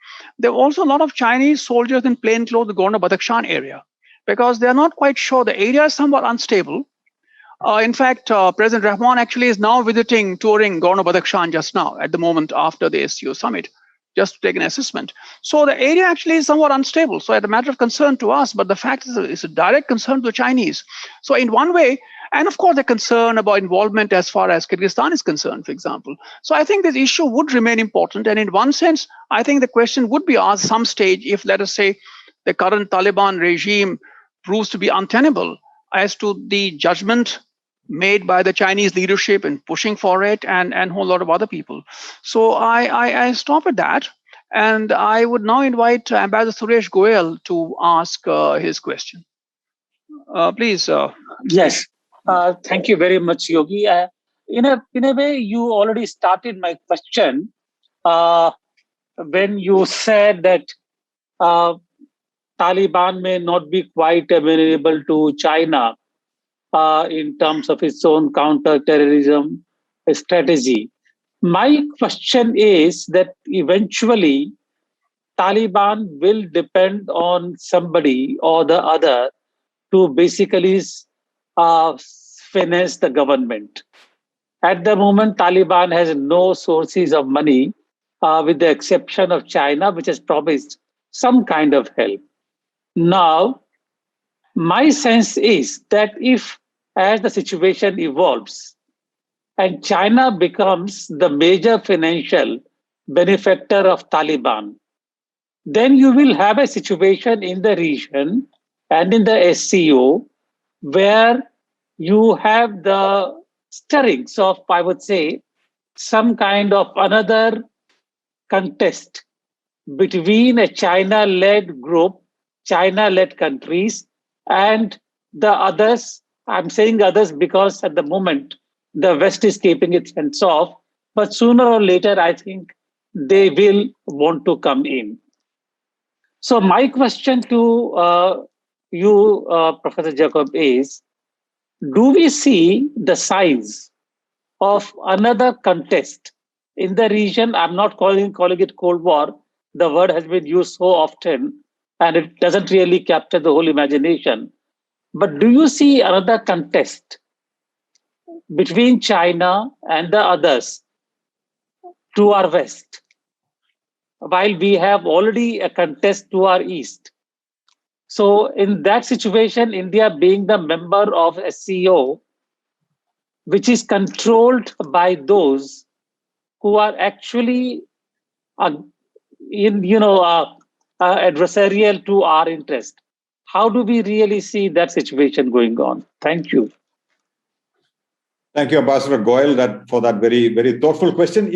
are also a lot of Chinese soldiers in plainclothes in the Gorno-Badakhshan area, because they're not quite sure. The area is somewhat unstable. In fact, President Rahman actually is now touring Gorno-Badakhshan just now, at the moment after the SCO summit, just to take an assessment. So the area actually is somewhat unstable. So it's a matter of concern to us, but the fact is it's a direct concern to the Chinese. So in one way, and of course, the concern about involvement as far as Kyrgyzstan is concerned, for example. So I think this issue would remain important. And in one sense, I think the question would be asked some stage if, let us say, the current Taliban regime proves to be untenable. as to the judgment made by the Chinese leadership in pushing for it, and a whole lot of other people. So I stop at that. And I would now invite Ambassador Suresh Goyal to ask his question. Please. Yes. Thank you very much, Yogi. In a way, you already started my question when you said that Taliban may not be quite amenable to China in terms of its own counter-terrorism strategy. My question is that eventually Taliban will depend on somebody or the other to basically uh, finance the government. At the moment, Taliban has no sources of money, with the exception of China, which has promised some kind of help. Now, my sense is that if, as the situation evolves, and China becomes the major financial benefactor of Taliban, then you will have a situation in the region and in the SCO where you have the stirrings of, I would say, some kind of another contest between a China led group, China led countries, and the others. I'm saying others because at the moment the West is keeping its hands off, but sooner or later, I think they will want to come in. So, my question to you, Professor Jacob, is do we see the signs of another contest in the region? I'm not calling it Cold War. The word has been used so often and it doesn't really capture the whole imagination. But do you see another contest between China and the others to our west, while we have already a contest to our east? So, in that situation, India being the member of SCO, which is controlled by those who are actually adversarial to our interest. How do we really see that situation going on? Thank you. Thank you, Ambassador Goyal, for that very, very thoughtful question.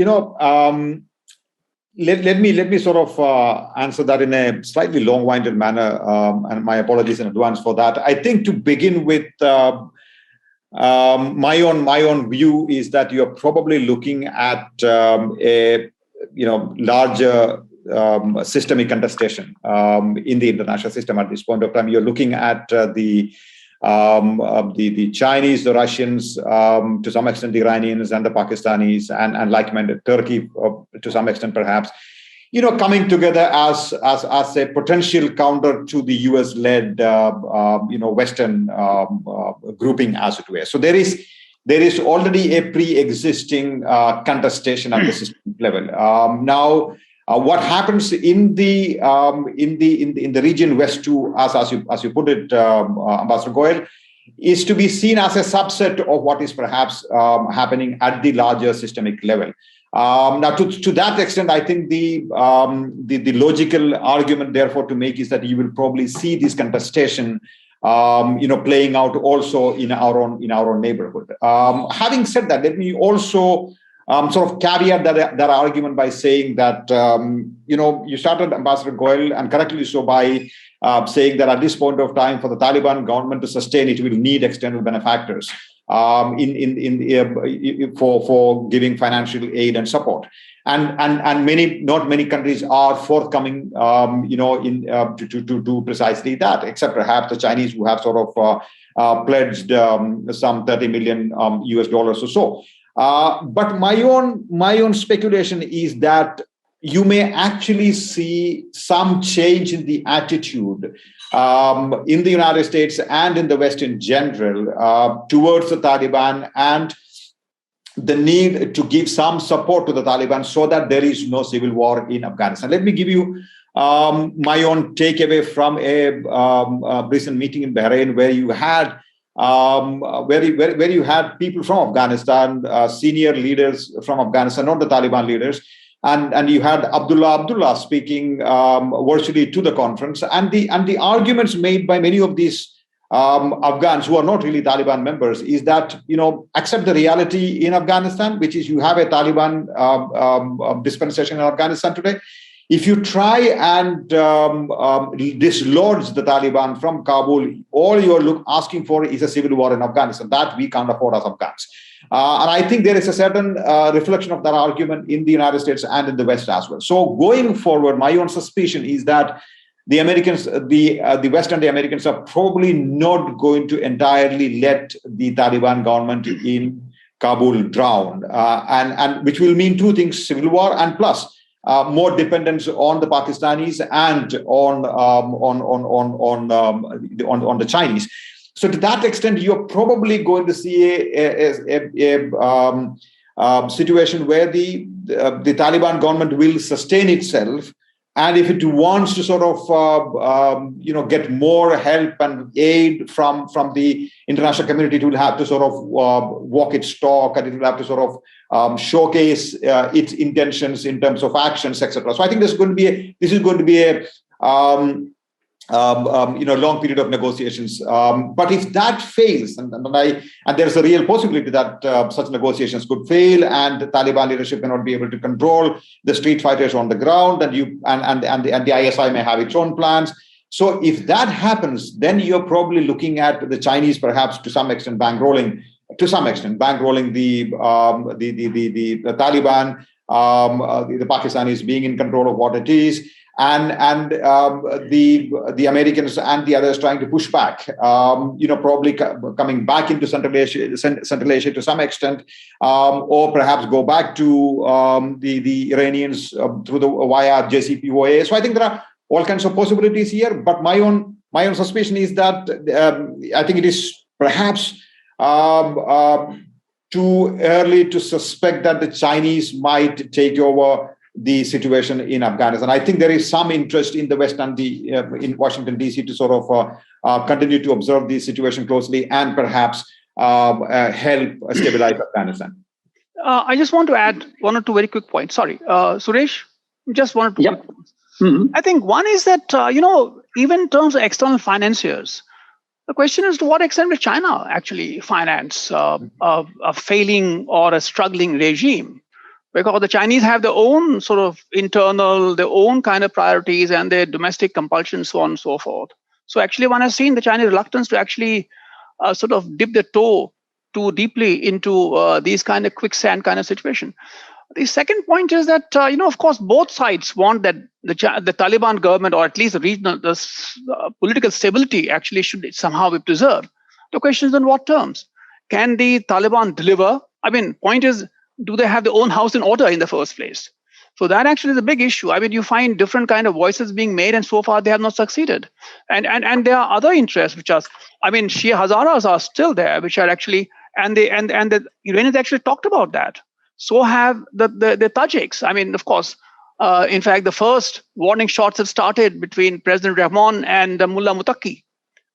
Let me sort of answer that in a slightly long-winded manner, and my apologies in advance for that. I think to begin with, my own view is that you're probably looking at a larger systemic contestation in the international system at this point of time. You're looking at the Chinese, the Russians, to some extent the Iranians and the Pakistanis, and like-minded Turkey to some extent perhaps, coming together as a potential counter to the US-led Western grouping, as it were. So there is already a pre-existing contestation at the system level. Now, what happens in the region West too, as you put it, Ambassador Goyal, is to be seen as a subset of what is perhaps happening at the larger systemic level. Now, to that extent, I think the logical argument, therefore, to make is that you will probably see this contestation, playing out also in our own neighborhood. Having said that, let me also sort of caveat that argument by saying that, you started, Ambassador Goyal, and correctly so, by saying that at this point of time, for the Taliban government to sustain, it will need external benefactors for giving financial aid and support. And not many countries are forthcoming, to do precisely that, except perhaps the Chinese, who have sort of pledged some $30 million US dollars or so. But my own speculation is that you may actually see some change in the attitude in the United States and in the West in general towards the Taliban, and the need to give some support to the Taliban so that there is no civil war in Afghanistan. Let me give you my own takeaway from a recent meeting in Bahrain, where you had where you had people from Afghanistan, senior leaders from Afghanistan, not the Taliban leaders, and you had Abdullah speaking virtually to the conference, and the arguments made by many of these Afghans who are not really Taliban members is that, accept the reality in Afghanistan, which is you have a Taliban dispensation in Afghanistan today. If you try and dislodge the Taliban from Kabul, all you're asking for is a civil war in Afghanistan. That we can't afford as Afghans. And I think there is a certain reflection of that argument in the United States and in the West as well. So going forward, my own suspicion is that the Americans, the West and the Americans are probably not going to entirely let the Taliban government in Kabul drown, and which will mean two things: civil war and plus more dependence on the Pakistanis and on the Chinese. So to that extent, you're probably going to see a situation where the Taliban government will sustain itself. And if it wants to sort of, get more help and aid from the international community, it will have to sort of walk its talk, and it will have to sort of showcase its intentions in terms of actions, etc. So I think this is going to be a long period of negotiations. But if that fails, and there's a real possibility that such negotiations could fail, and the Taliban leadership may not be able to control the street fighters on the ground, and the ISI may have its own plans. So if that happens, then you're probably looking at the Chinese, perhaps to some extent, bankrolling the Taliban, the Pakistanis being in control of what it is. And the Americans and the others trying to push back, probably coming back into Central Asia to some extent, or perhaps go back to the Iranians via JCPOA. So I think there are all kinds of possibilities here. But my own suspicion is that I think it is perhaps too early to suspect that the Chinese might take over the situation in Afghanistan. I think there is some interest in the West and in Washington, D.C. to sort of continue to observe the situation closely and perhaps help stabilize Afghanistan. I just want to add one or two very quick points. Sorry, Suresh, just one or two. Yep. Mm-hmm. I think one is that, even in terms of external financiers, the question is to what extent will China actually finance a failing or a struggling regime? Because the Chinese have their own sort of internal, their own kind of priorities and their domestic compulsions, so on and so forth. So actually, one has seen the Chinese reluctance to actually sort of dip their toe too deeply into these kind of quicksand kind of situation. The second point is that, of course, both sides want that the Taliban government, or at least the regional political stability, actually should somehow be preserved. The question is on what terms? Can the Taliban deliver? I mean, point is, do they have their own house in order in the first place? So that actually is a big issue. I mean, you find different kind of voices being made, and so far they have not succeeded. And there are other interests which are, Shia Hazaras are still there, which are actually, and the Iranians actually talked about that. So have the Tajiks. I mean, of course, in fact, the first warning shots have started between President Rahman and Mullah Muttaqi.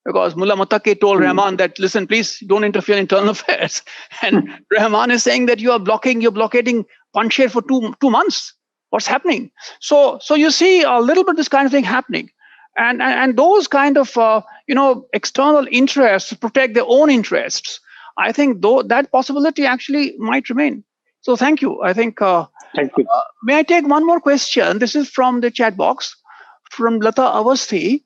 Because Mullah Muttaqi told Rahman that, listen, please don't interfere in internal affairs. And Rahman is saying that you're blockading Panjshir for two months. What's happening? So you see a little bit this kind of thing happening. And those kind of, external interests protect their own interests. I think that possibility actually might remain. So thank you. I think, thank you. May I take one more question? This is from the chat box, from Lata Avasthi.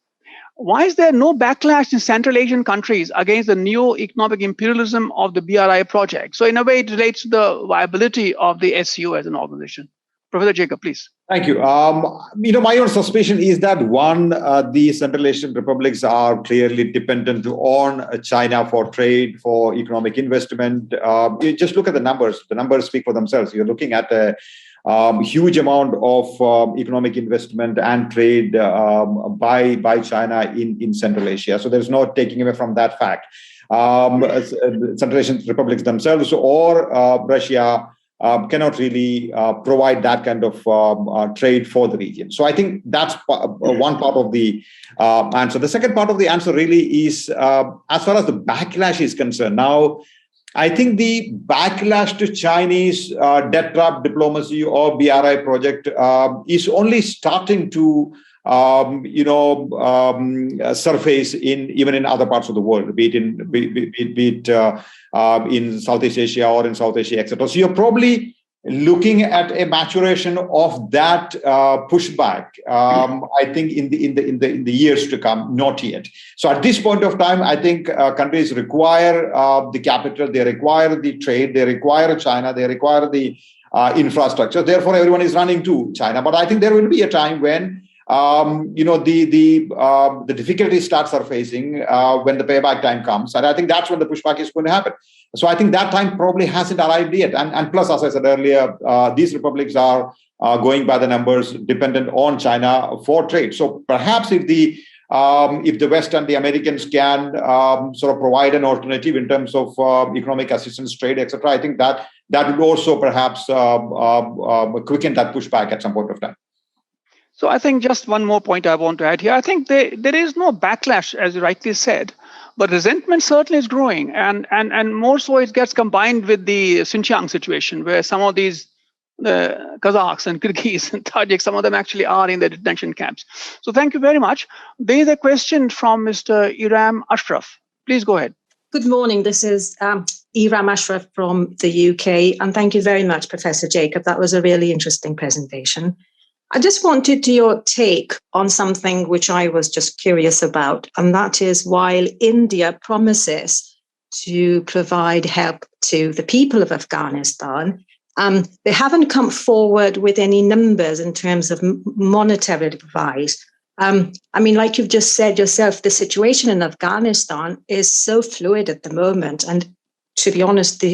Why is there no backlash in Central Asian countries against the neo-economic imperialism of the BRI project? So in a way, it relates to the viability of the SCO as an organization. Professor Jacob, please. Thank you. My own suspicion is that the Central Asian republics are clearly dependent on China for trade, for economic investment. You just look at the numbers. The numbers speak for themselves. You're looking at a huge amount of economic investment and trade by China in Central Asia. So there's no taking away from that fact. Central Asian republics themselves or Russia cannot really provide that kind of trade for the region. So I think that's one part of the answer. The second part of the answer really is as far as the backlash is concerned. Now, I think the backlash to Chinese debt trap diplomacy or BRI project is only starting to surface even in other parts of the world, be it in Southeast Asia or in South Asia, etc. So you're probably looking at a maturation of that pushback. I think in the years to come, not yet. So at this point of time, I think countries require the capital, they require the trade, they require China, they require the infrastructure. Therefore, everyone is running to China. But I think there will be a time when the difficulties start surfacing when the payback time comes, and I think that's when the pushback is going to happen. So I think that time probably hasn't arrived yet. And plus, as I said earlier, these republics are going by the numbers dependent on China for trade. So perhaps if the West and the Americans can sort of provide an alternative in terms of economic assistance, trade, etc., I think that would also perhaps quicken that pushback at some point of time. So I think just one more point I want to add here. I think there is no backlash, as you rightly said, but resentment certainly is growing, and more so it gets combined with the Xinjiang situation, where some of these Kazakhs and Kyrgyz and Tajiks, some of them actually are in the detention camps. So thank you very much. There is a question from Mr. Iram Ashraf. Please go ahead. Good morning. This is Iram Ashraf from the UK, and thank you very much, Professor Jacob. That was a really interesting presentation. I just wanted your take on something which I was just curious about, and that is, while India promises to provide help to the people of Afghanistan, they haven't come forward with any numbers in terms of monetary advice. I mean, like you've just said yourself, the situation in Afghanistan is so fluid at the moment, and to be honest,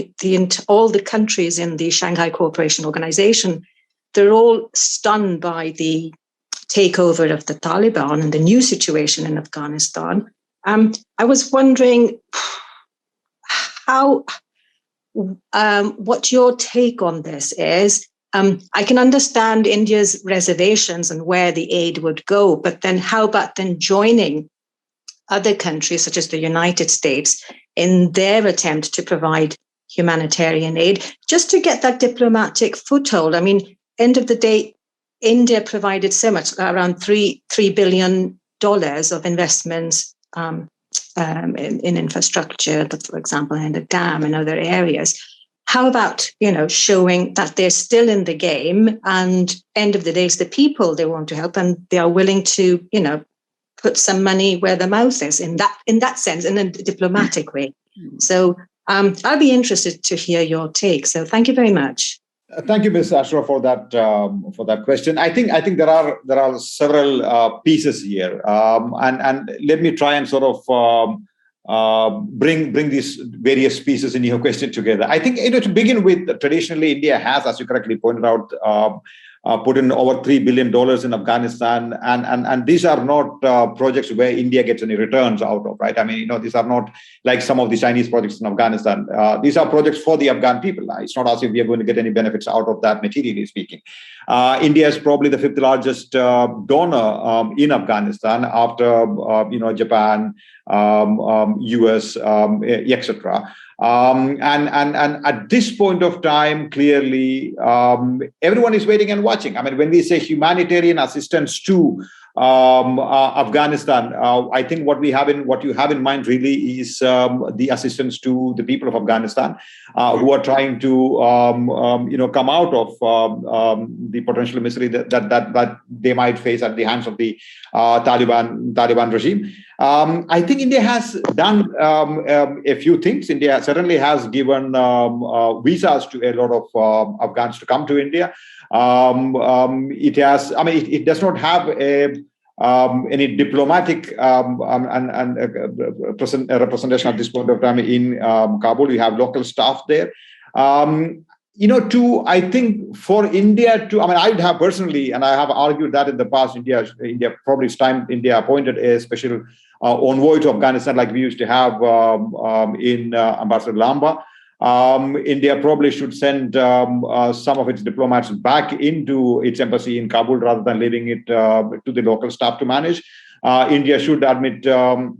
all the countries in the Shanghai Cooperation Organization, they're all stunned by the takeover of the Taliban and the new situation in Afghanistan. I was wondering what your take on this is. I can understand India's reservations and where the aid would go, but then how about then joining other countries such as the United States in their attempt to provide humanitarian aid, just to get that diplomatic foothold? I mean, end of the day, India provided so much, around $3 billion of investments in infrastructure, for example, in the dam and other areas. How about, showing that they're still in the game, and end of the day, it's the people they want to help, and they are willing to, put some money where the mouth is in that sense, in a diplomatic way. So I'll be interested to hear your take. So thank you very much. Thank you, Ms. Ashraf, for that question. I think there are several pieces here, and let me try and sort of bring these various pieces in your question together. I think to begin with, traditionally India has, as you correctly pointed out, put in over $3 billion in Afghanistan, and these are not projects where India gets any returns out of, right? I mean, these are not like some of the Chinese projects in Afghanistan. These are projects for the Afghan people. It's not as if we are going to get any benefits out of that, materially speaking. India is probably the fifth largest donor in Afghanistan after Japan, US, etc. And at this point of time, clearly, everyone is waiting and watching. I mean, when we say humanitarian assistance to Afghanistan, I think what you have in mind really is the assistance to the people of Afghanistan who are trying to come out of the potential misery that they might face at the hands of the Taliban regime. I think India has done a few things. India certainly has given visas to a lot of Afghans to come to India. It has. I mean, it does not have any diplomatic representation at this point of time in Kabul. You have local staff there. I think for India to, I mean, I'd have personally, and I have argued that in the past, India probably it's time India appointed a special envoy to Afghanistan, like we used to have in Ambassador Lamba. India probably should send some of its diplomats back into its embassy in Kabul rather than leaving it to the local staff to manage. India should admit a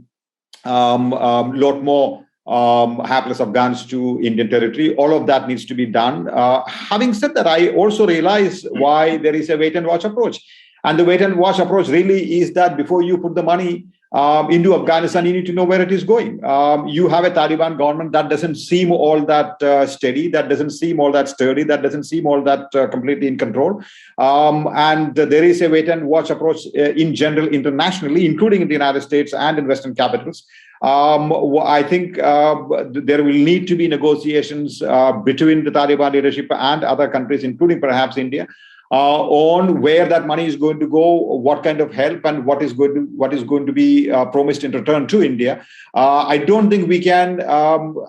lot more hapless Afghans to Indian territory. All of that needs to be done. Having said that, I also realize why there is a wait and watch approach. And the wait and watch approach really is that before you put the money into Afghanistan, you need to know where it is going. You have a Taliban government that doesn't seem all that steady, that doesn't seem all that sturdy, that doesn't seem all that completely in control. And there is a wait and watch approach in general internationally, including in the United States and in Western capitals. I think there will need to be negotiations between the Taliban leadership and other countries, including perhaps India, on where that money is going to go, what kind of help, and what is going to be promised in return to India. I don't think we can,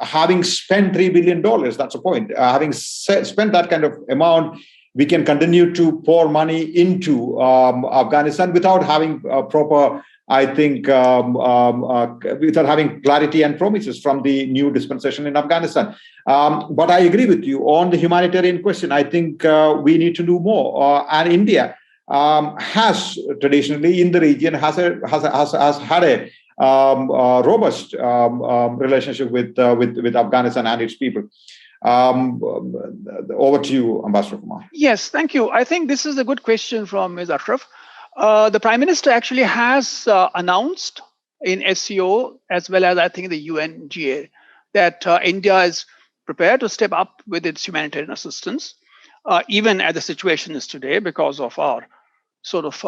having spent $3 billion, that's the point, having spent that kind of amount, we can continue to pour money into Afghanistan without having proper, I think, without having clarity and promises from the new dispensation in Afghanistan. But I agree with you on the humanitarian question. I think we need to do more. And India has traditionally in the region has had a robust relationship with Afghanistan and its people. Over to you, Ambassador Kumar. Yes, thank you. I think this is a good question from Ms. Ashraf. The Prime Minister actually has announced in SCO as well as I think the UNGA that India is prepared to step up with its humanitarian assistance, even as the situation is today, because of our sort of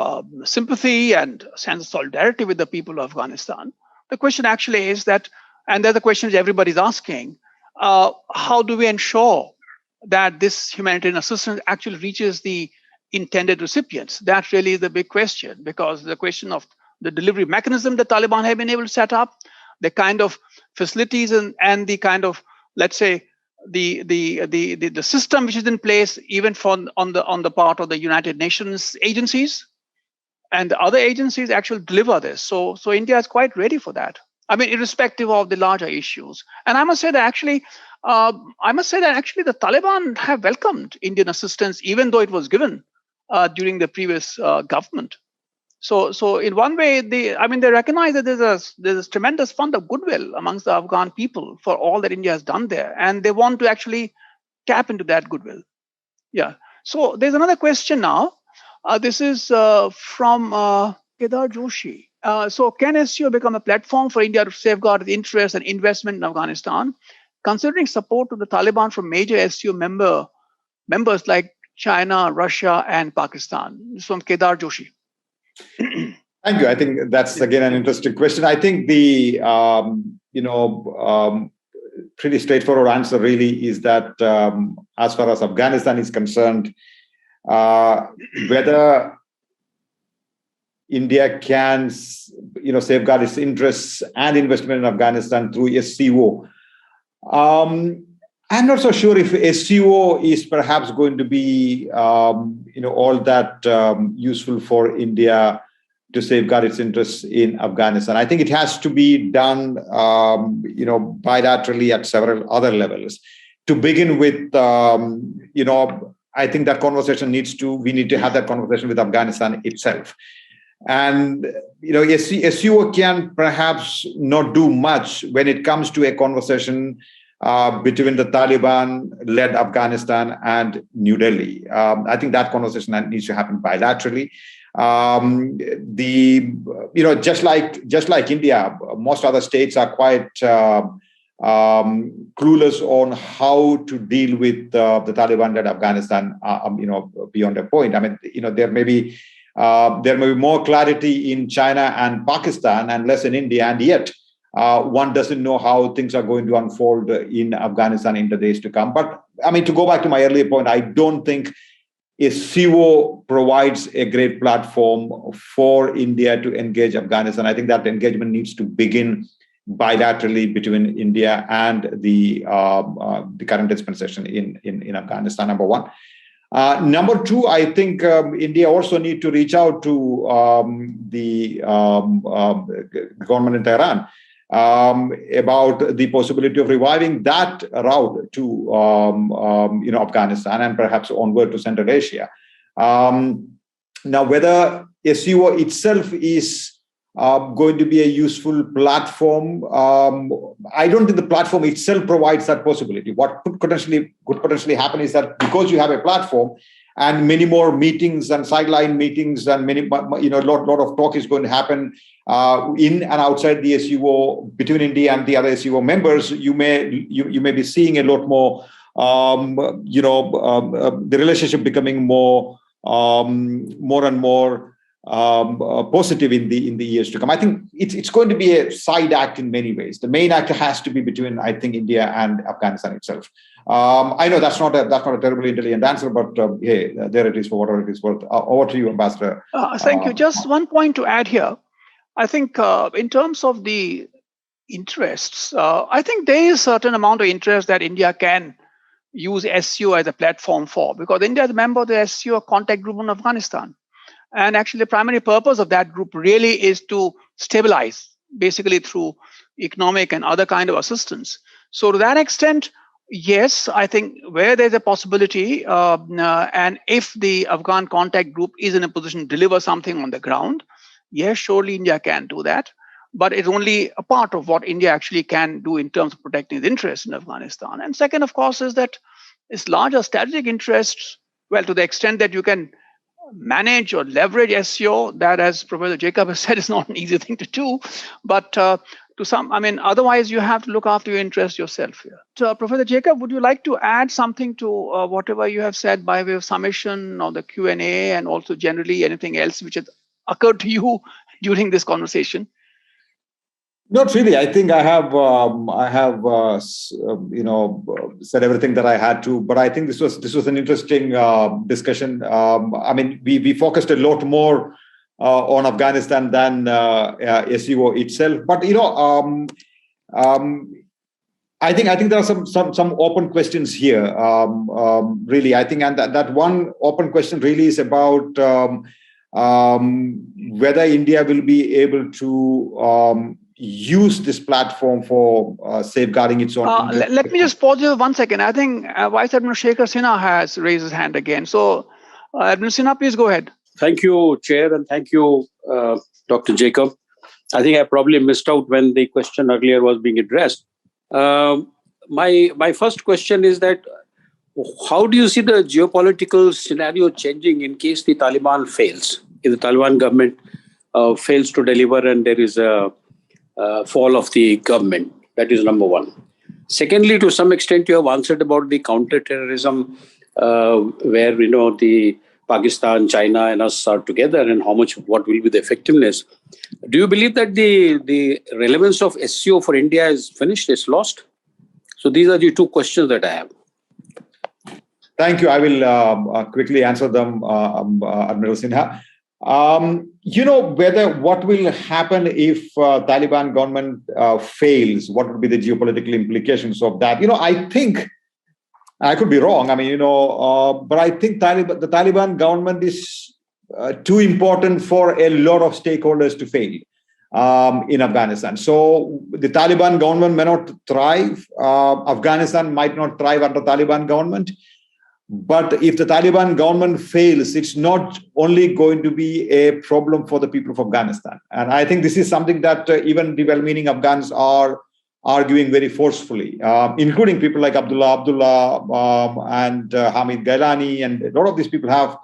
sympathy and sense of solidarity with the people of Afghanistan. The question actually is that, and they're the questions everybody's asking, how do we ensure that this humanitarian assistance actually reaches the intended recipients? That really is the big question, because the question of the delivery mechanism the Taliban have been able to set up, the kind of facilities and the kind of, let's say, the system which is in place, even on the part of the United Nations agencies and the other agencies actually deliver this. So India is quite ready for that. I mean, irrespective of the larger issues. And I must say that actually, the Taliban have welcomed Indian assistance, even though it was given during the previous government. So in one way, they recognize that there's a tremendous fund of goodwill amongst the Afghan people for all that India has done there, and they want to actually tap into that goodwill. Yeah. So there's another question now. This is from Kedar Joshi. So can SCO become a platform for India to safeguard the interest and investment in Afghanistan, considering support to the Taliban from major SCO members like China, Russia, and Pakistan? This is from Kedar Joshi. Thank you. I think that's again an interesting question. I think the pretty straightforward answer really is that as far as Afghanistan is concerned, whether India can safeguard its interests and investment in Afghanistan through SCO. I'm not so sure if SCO is perhaps going to be all that useful for India to safeguard its interests in Afghanistan. I think it has to be done bilaterally at several other levels. To begin with, I think that we need to have that conversation with Afghanistan itself. And SCO can perhaps not do much when it comes to a conversation between the Taliban-led Afghanistan and New Delhi. I think that conversation needs to happen bilaterally. Just like India, most other states are quite clueless on how to deal with the Taliban-led Afghanistan. Beyond a point. I mean, there may be more clarity in China and Pakistan and less in India, and yet one doesn't know how things are going to unfold in Afghanistan in the days to come. But I mean, to go back to my earlier point, I don't think SCO provides a great platform for India to engage Afghanistan. I think that engagement needs to begin bilaterally between India and the current dispensation in Afghanistan, number one. Number two, I think India also need to reach out to the government in Tehran about the possibility of reviving that route to Afghanistan and perhaps onward to Central Asia. Now, whether SCO itself is going to be a useful platform, I don't think the platform itself provides that possibility. What could potentially happen is that because you have a platform, and many more meetings and sideline meetings, and many, lot of talk is going to happen in and outside the SCO between India and the other SCO members. You may be seeing a lot more, the relationship becoming more and more positive in the years to come. I think it's going to be a side act in many ways. The main act has to be between, I think, India and Afghanistan itself. I know that's not a terribly intelligent answer, but hey, there it is for whatever it is worth. Over to you, Ambassador. Thank you. Just one point to add here. I think in terms of the interests, I think there is a certain amount of interest that India can use SCO as a platform for, because India is a member of the SCO contact group in Afghanistan. And actually, the primary purpose of that group really is to stabilize, basically through economic and other kind of assistance. So to that extent, yes, I think where there's a possibility, and if the Afghan contact group is in a position to deliver something on the ground, yes, surely India can do that. But it's only a part of what India actually can do in terms of protecting its interests in Afghanistan. And second, of course, is that its larger strategic interests, well, to the extent that you can manage or leverage SCO, that, as Professor Jacob has said, is not an easy thing to do. But otherwise you have to look after your interests yourself here. So, Professor Jacob, would you like to add something to whatever you have said by way of summation or the Q&A, and also generally anything else which has occurred to you during this conversation? Not really. I think I have said everything that I had to. But I think this was an interesting discussion. We focused a lot more on Afghanistan than SCO itself. But I think there are some open questions here. Really, I think, and that one open question really is about whether India will be able to use this platform for safeguarding its own. Let me just pause here 1 second. I think Vice Admiral Shekhar Sinha has raised his hand again. So, Admiral Sinha, please go ahead. Thank you, Chair, and thank you, Dr. Jacob. I think I probably missed out when the question earlier was being addressed. My first question is that how do you see the geopolitical scenario changing in case the Taliban fails? If the Taliban government fails to deliver and there is a fall of the government? That is number one. Secondly, to some extent, you have answered about the counter-terrorism, where the Pakistan, China, and us are together, and what will be the effectiveness. Do you believe that the relevance of SCO for India is finished, is lost? So these are the two questions that I have. Thank you. I will quickly answer them, Admiral Sinha. What will happen if Taliban government fails? What would be the geopolitical implications of that? I think, I could be wrong. But I think the Taliban government is too important for a lot of stakeholders to fail in Afghanistan. So the Taliban government may not thrive. Afghanistan might not thrive under Taliban government. But if the Taliban government fails, it's not only going to be a problem for the people of Afghanistan. And I think this is something that even the well-meaning Afghans are arguing very forcefully, including people like Abdullah and Hamid Gailani. And a lot of these people have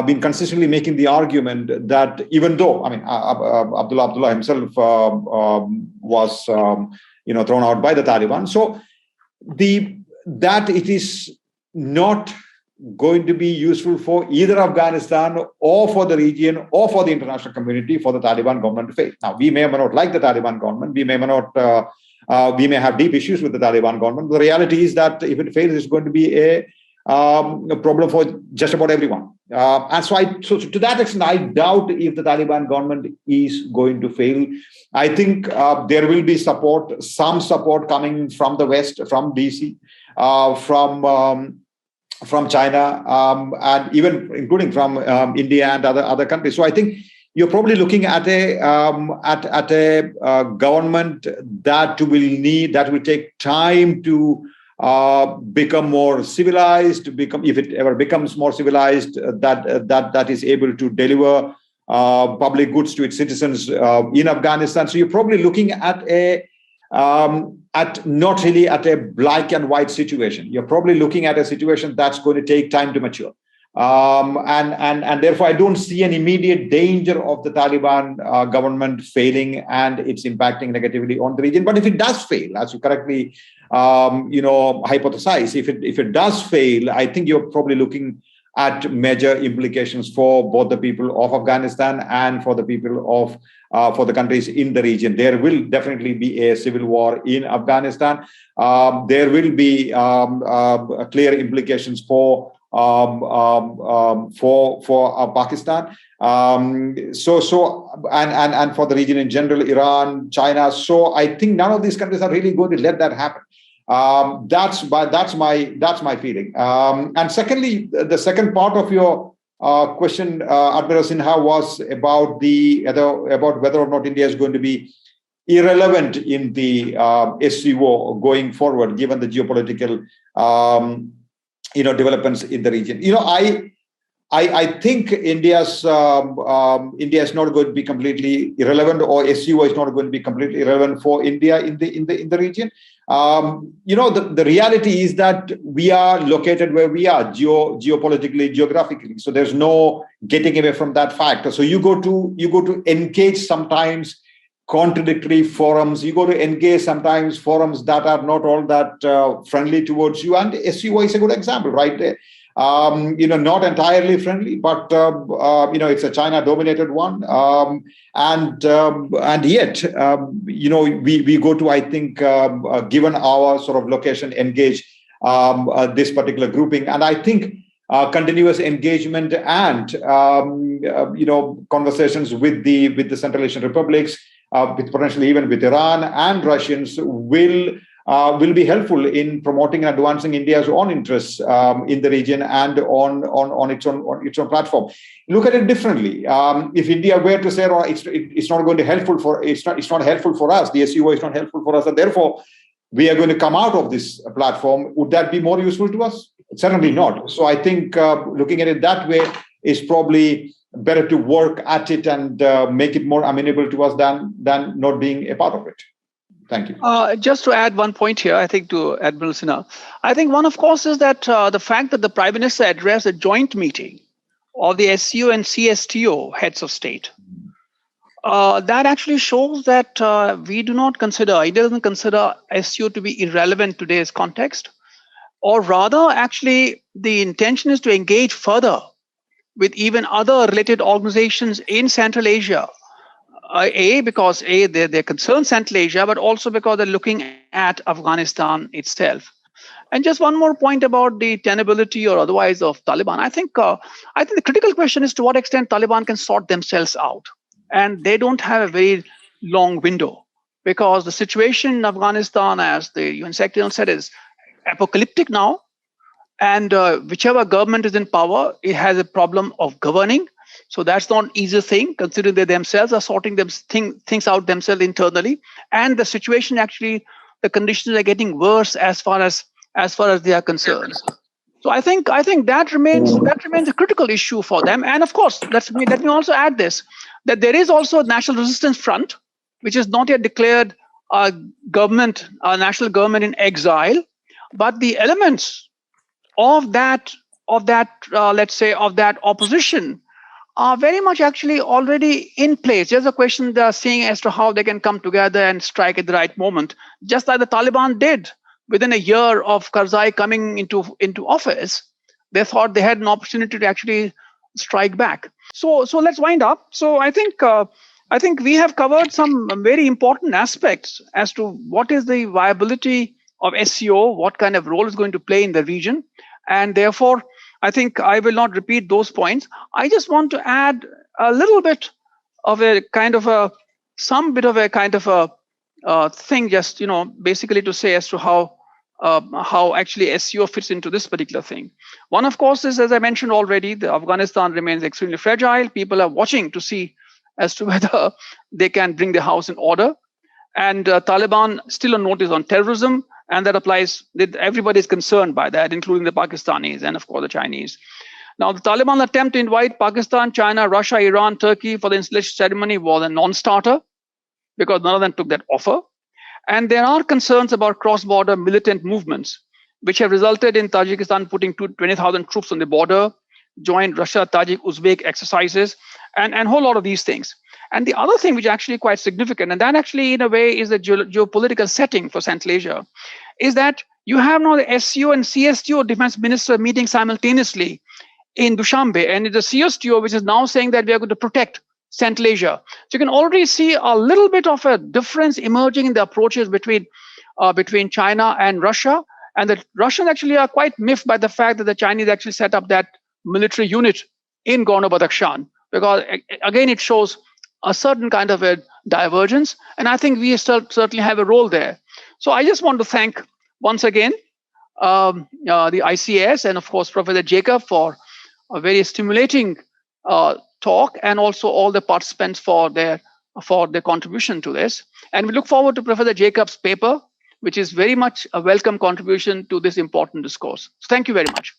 been consistently making the argument that even though, Abdullah himself was thrown out by the Taliban. So that it is not going to be useful for either Afghanistan or for the region or for the international community for the Taliban government to fail. Now, we may or may not like the Taliban government. We may have deep issues with the Taliban government. The reality is that if it fails, it's going to be a problem for just about everyone. And so to that extent, I doubt if the Taliban government is going to fail. I think there will be some support coming from the West, from DC, from China, and even including from India and other countries. So I think you're probably looking at a government that will take time to become more civilized, if it ever becomes more civilized, that is able to deliver public goods to its citizens in Afghanistan. So you're probably looking at not really at a black and white situation. You're probably looking at a situation that's going to take time to mature. And therefore, I don't see an immediate danger of the Taliban government failing and it's impacting negatively on the region. But if it does fail, as you correctly hypothesize, if it does fail, I think you're probably looking at major implications for both the people of Afghanistan and for the people of for the countries in the region. There will definitely be a civil war in Afghanistan. There will be clear implications for Pakistan. And for the region in general, Iran, China. So I think none of these countries are really going to let that happen. That's my feeling. And secondly, the second part of your question, Admiral Sinha, was about whether or not India is going to be irrelevant in the SCO going forward, given the geopolitical developments in the region. I think India is not going to be completely irrelevant, or SCO is not going to be completely irrelevant for India in the region. The reality is that we are located where we are geopolitically, geographically. So there's no getting away from that fact. So you go to engage sometimes contradictory forums. You go to engage sometimes forums that are not all that friendly towards you. And SCO is a good example, right there. Not entirely friendly, but it's a China-dominated one, and yet we go to, I think, given our sort of location, engage this particular grouping, and I think continuous engagement and conversations with the Central Asian republics, with potentially even with Iran and Russians will be helpful in promoting and advancing India's own interests in the region and on its own platform. Look at it differently. If India were to say, it's not going to helpful for it's not helpful for us, the SCO is not helpful for us, and therefore we are going to come out of this platform, would that be more useful to us? Certainly not. So I think looking at it that way is probably better to work at it and make it more amenable to us than not being a part of it. Thank you. Just to add one point here, I think, to Admiral Sinha, I think one, of course, is that the fact that the Prime Minister addressed a joint meeting of the SCO and CSTO heads of state, that actually shows that India doesn't consider SCO to be irrelevant in today's context, or rather, actually, the intention is to engage further with even other related organizations in Central Asia. Because they're concerned Central Asia, but also because they're looking at Afghanistan itself. And just one more point about the tenability or otherwise of Taliban. I think the critical question is to what extent Taliban can sort themselves out, and they don't have a very long window, because the situation in Afghanistan, as the UN Secretary General said, is apocalyptic now, and whichever government is in power, it has a problem of governing. So that's not an easy thing, considering they themselves are sorting things out themselves internally, and the situation actually, the conditions are getting worse as far as they are concerned. So I think that remains a critical issue for them. And of course, let me also add this, that there is also a National Resistance Front, which is not yet declared a national government in exile, but the elements of that opposition are very much actually already in place. There's a question they are seeing as to how they can come together and strike at the right moment, just like the Taliban did within a year of Karzai coming into office. They thought they had an opportunity to actually strike back. So let's wind up. So I think we have covered some very important aspects as to what is the viability of SCO, what kind of role it's going to play in the region, and therefore I think I will not repeat those points. I just want to add a little bit of a kind of a thing, just basically to say as to how actually SCO fits into this particular thing. One, of course, is, as I mentioned already, the Afghanistan remains extremely fragile. People are watching to see as to whether they can bring the house in order. And Taliban still on notice on terrorism. And that applies, everybody is concerned by that, including the Pakistanis and, of course, the Chinese. Now, the Taliban attempt to invite Pakistan, China, Russia, Iran, Turkey for the installation ceremony was a non-starter, because none of them took that offer. And there are concerns about cross-border militant movements, which have resulted in Tajikistan putting 20,000 troops on the border, joint Russia, Tajik, Uzbek exercises, and a whole lot of these things. And the other thing which actually quite significant, and that actually in a way is the geopolitical setting for Central Asia, is that you have now the SCO and CSTO defense minister meeting simultaneously in Dushanbe, and it's the CSTO which is now saying that we are going to protect Central Asia. So you can already see a little bit of a difference emerging in the approaches between China and Russia, and the Russians actually are quite miffed by the fact that the Chinese actually set up that military unit in Gorno-Badakhshan, because again it shows a certain kind of a divergence, and I think we certainly have a role there. So I just want to thank once again the ICS and of course Professor Jacob for a very stimulating talk, and also all the participants for their contribution to this. And we look forward to Professor Jacob's paper, which is very much a welcome contribution to this important discourse. So thank you very much.